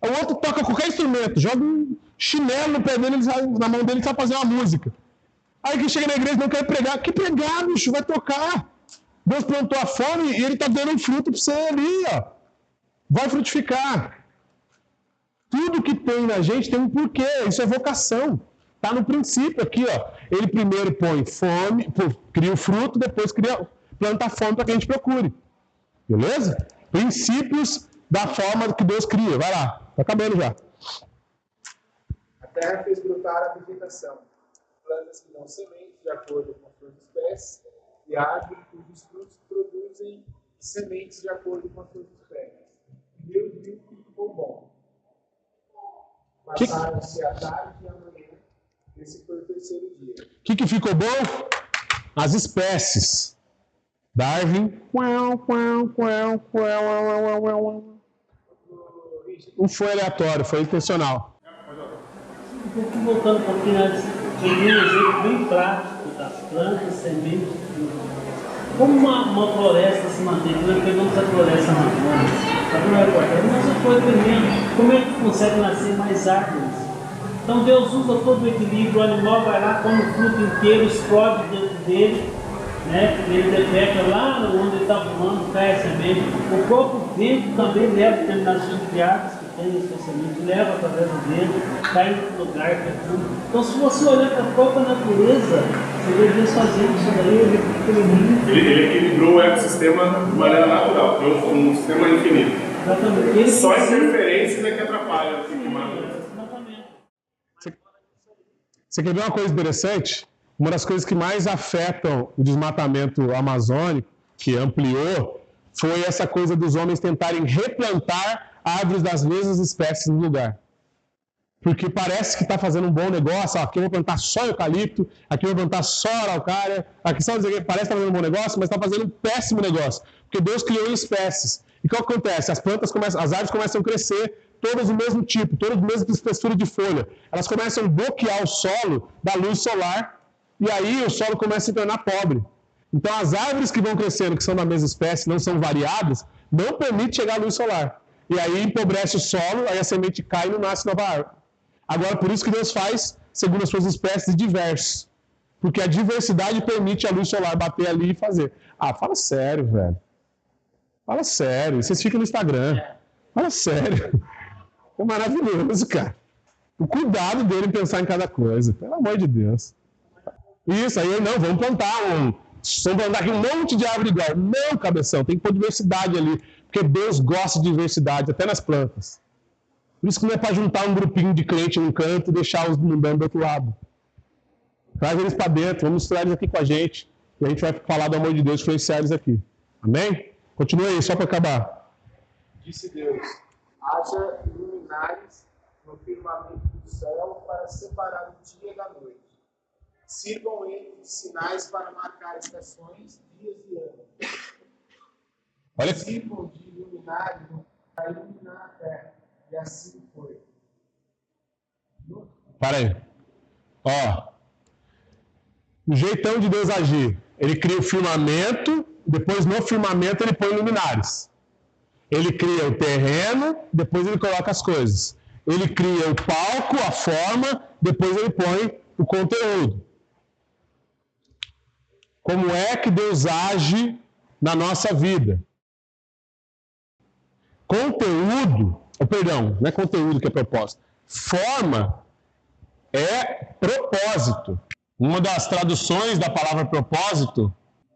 O outro toca qualquer instrumento. Joga um chinelo no pé dele, na mão dele, ele sabe fazer uma música. Aí quem chega na igreja não quer pregar. Que pregar, bicho? Vai tocar. Deus plantou a fome e ele está dando um fruto para você ali, ó. Vai frutificar. Tudo que tem na gente tem um porquê. Isso é vocação. Está no princípio aqui, ó. Ele primeiro põe fome, cria o fruto, depois planta a fome para que a gente procure. Beleza? Princípios da forma que Deus cria. Vai lá. Está acabando já. A terra fez brotar a vegetação, plantas que dão sementes de acordo com suas espécies, e árvores cujos frutos produzem sementes de acordo com suas espécies. Deus viu que ficou bom. Passaram-se a tarde e a manhã. Esse foi o terceiro dia. O que ficou bom? As espécies. Darwin. Não foi aleatório, foi intencional. Voltando um pouquinho antes, eu dei um exemplo bem prático das plantas, sementes. Como uma floresta se mantém? Nós pegamos a floresta amazônica, mas a coisa mesmo, como é que consegue nascer mais árvores? Então Deus usa todo o equilíbrio, o animal vai lá, come o fruto inteiro, explode dentro dele, né? Ele defeca lá onde ele está fumando, cai a semente. O próprio vento também leva determinados tipos de árvores que tem especialmente, leva através do vento, cai em outro lugar, então se você olhar para a própria natureza, você vê Deus fazendo isso daí, ele equilibrou o ecossistema de maneira natural, criou um sistema infinito. Exatamente. Só interferências é que atrapalham o clima. Você quer ver uma coisa interessante? Uma das coisas que mais afetam o desmatamento amazônico, que ampliou, foi essa coisa dos homens tentarem replantar árvores das mesmas espécies no lugar. Porque parece que está fazendo um bom negócio, aqui eu vou plantar só eucalipto, aqui eu vou plantar só araucária, aqui só dizer que parece que está fazendo um bom negócio, mas está fazendo um péssimo negócio. Porque Deus criou em espécies. E o que acontece? As árvores começam a crescer, todas do mesmo tipo, todas da mesma espessura de folha. Elas começam a bloquear o solo da luz solar, e aí o solo começa a se tornar pobre. Então as árvores que vão crescendo, que são da mesma espécie, não são variadas, não permite chegar a luz solar. E aí empobrece o solo, aí a semente cai e não nasce nova árvore. Agora, por isso que Deus faz, segundo as suas espécies, diversos. Porque a diversidade permite a luz solar bater ali e fazer. Ah, fala sério, velho. Fala sério. Vocês ficam no Instagram. Fala sério. É maravilhoso, cara. O cuidado dele em pensar em cada coisa. Pelo amor de Deus. Isso, aí não, vamos plantar aqui um monte de árvore igual. Não, cabeção, tem que pôr diversidade ali, porque Deus gosta de diversidade, até nas plantas. Por isso que não é para juntar um grupinho de crente num canto e deixar os mundando do outro lado. Traz eles para dentro, vamos misturar eles aqui com a gente, e a gente vai falar do amor de Deus, influenciar eles aqui. Amém? Continua aí, só para acabar. Disse Deus: haja luminares no firmamento do céu para separar o dia da noite. Sirvam eles de sinais para marcar estações, dias e anos. Olha. Sirvam de luminares para iluminar a terra. E assim foi. Para aí. Ó. O jeitão de Deus agir. Ele cria o firmamento, depois no firmamento ele põe luminares. Ele cria o terreno, depois ele coloca as coisas. Ele cria o palco, a forma, depois ele põe o conteúdo. Como é que Deus age na nossa vida? Conteúdo, não é conteúdo que é propósito. Forma é propósito. Uma das traduções da palavra propósito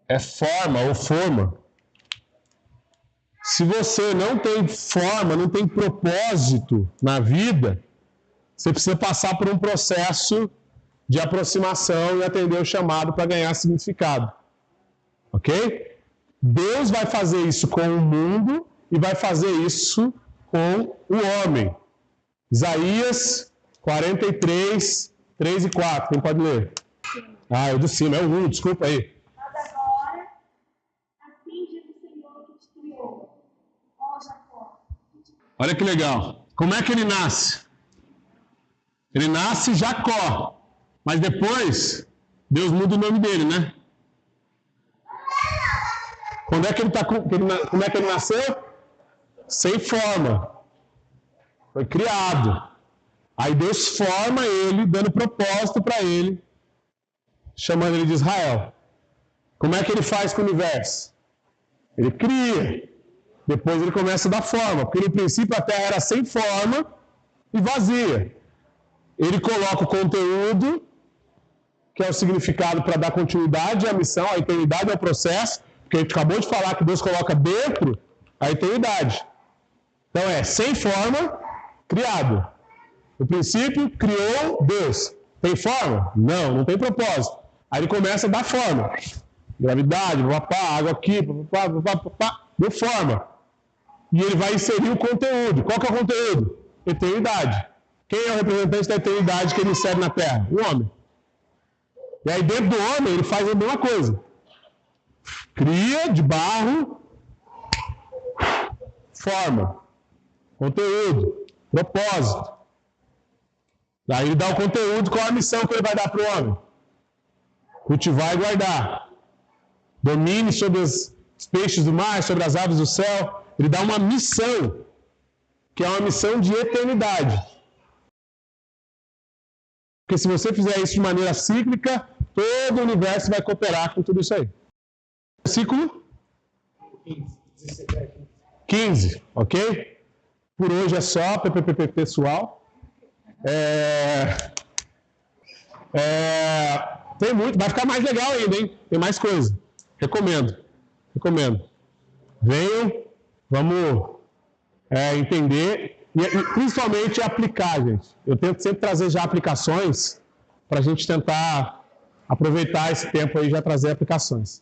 é forma ou forma. Se você não tem forma, não tem propósito na vida, você precisa passar por um processo de aproximação e atender o chamado para ganhar significado. Ok? Deus vai fazer isso com o mundo e vai fazer isso com o homem. Isaías 43, 3 e 4. Quem pode ler? Ah, é o de cima, é o 1, desculpa aí. Mas agora, assim diz o Senhor que te criou, ó Jacó. Olha que legal. Como é que ele nasce? Ele nasce Jacó. Mas depois, Deus muda o nome dele, né? Como é que ele nasceu? Sem forma. Foi criado. Aí Deus forma ele, dando propósito para ele, chamando ele de Israel. Como é que ele faz com o universo? Ele cria. Depois ele começa a dar forma. Porque no princípio a terra era sem forma e vazia. Ele coloca o conteúdo, que é o significado para dar continuidade à missão, a eternidade ao processo, porque a gente acabou de falar que Deus coloca dentro a eternidade. Então é sem forma, criado. No princípio, criou Deus. Tem forma? Não, não tem propósito. Aí ele começa a dar forma. Gravidade, água aqui, deu forma. E ele vai inserir o conteúdo. Qual que é o conteúdo? Eternidade. Quem é o representante da eternidade que ele insere na Terra? O homem. E aí dentro do homem ele faz a mesma coisa. Cria de barro, forma, conteúdo, propósito. Daí ele dá o conteúdo, qual a missão que ele vai dar para o homem? Cultivar e guardar. Domine sobre os peixes do mar, sobre as aves do céu. Ele dá uma missão, que é uma missão de eternidade. Porque se você fizer isso de maneira cíclica, todo o universo vai cooperar com tudo isso aí. Versículo 15, ok? Por hoje é só, pessoal. Tem muito, vai ficar mais legal ainda, hein? Tem mais coisa. Recomendo. Venham, vamos entender e principalmente aplicar, gente. Eu tento sempre trazer já aplicações para a gente tentar aproveitar esse tempo aí e já trazer aplicações.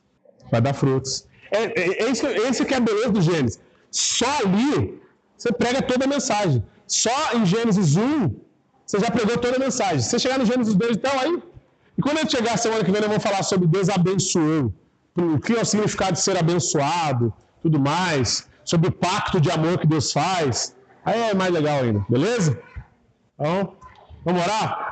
Vai dar frutos. Esse que é a beleza do Gênesis. Só ali você prega toda a mensagem. Só em Gênesis 1 você já pregou toda a mensagem. Se você chegar no Gênesis 2, então aí. E quando a gente chegar semana que vem, eu vou falar sobre Deus abençoou. O que é o significado de ser abençoado, tudo mais. Sobre o pacto de amor que Deus faz. Aí é mais legal ainda, beleza? Então, vamos orar?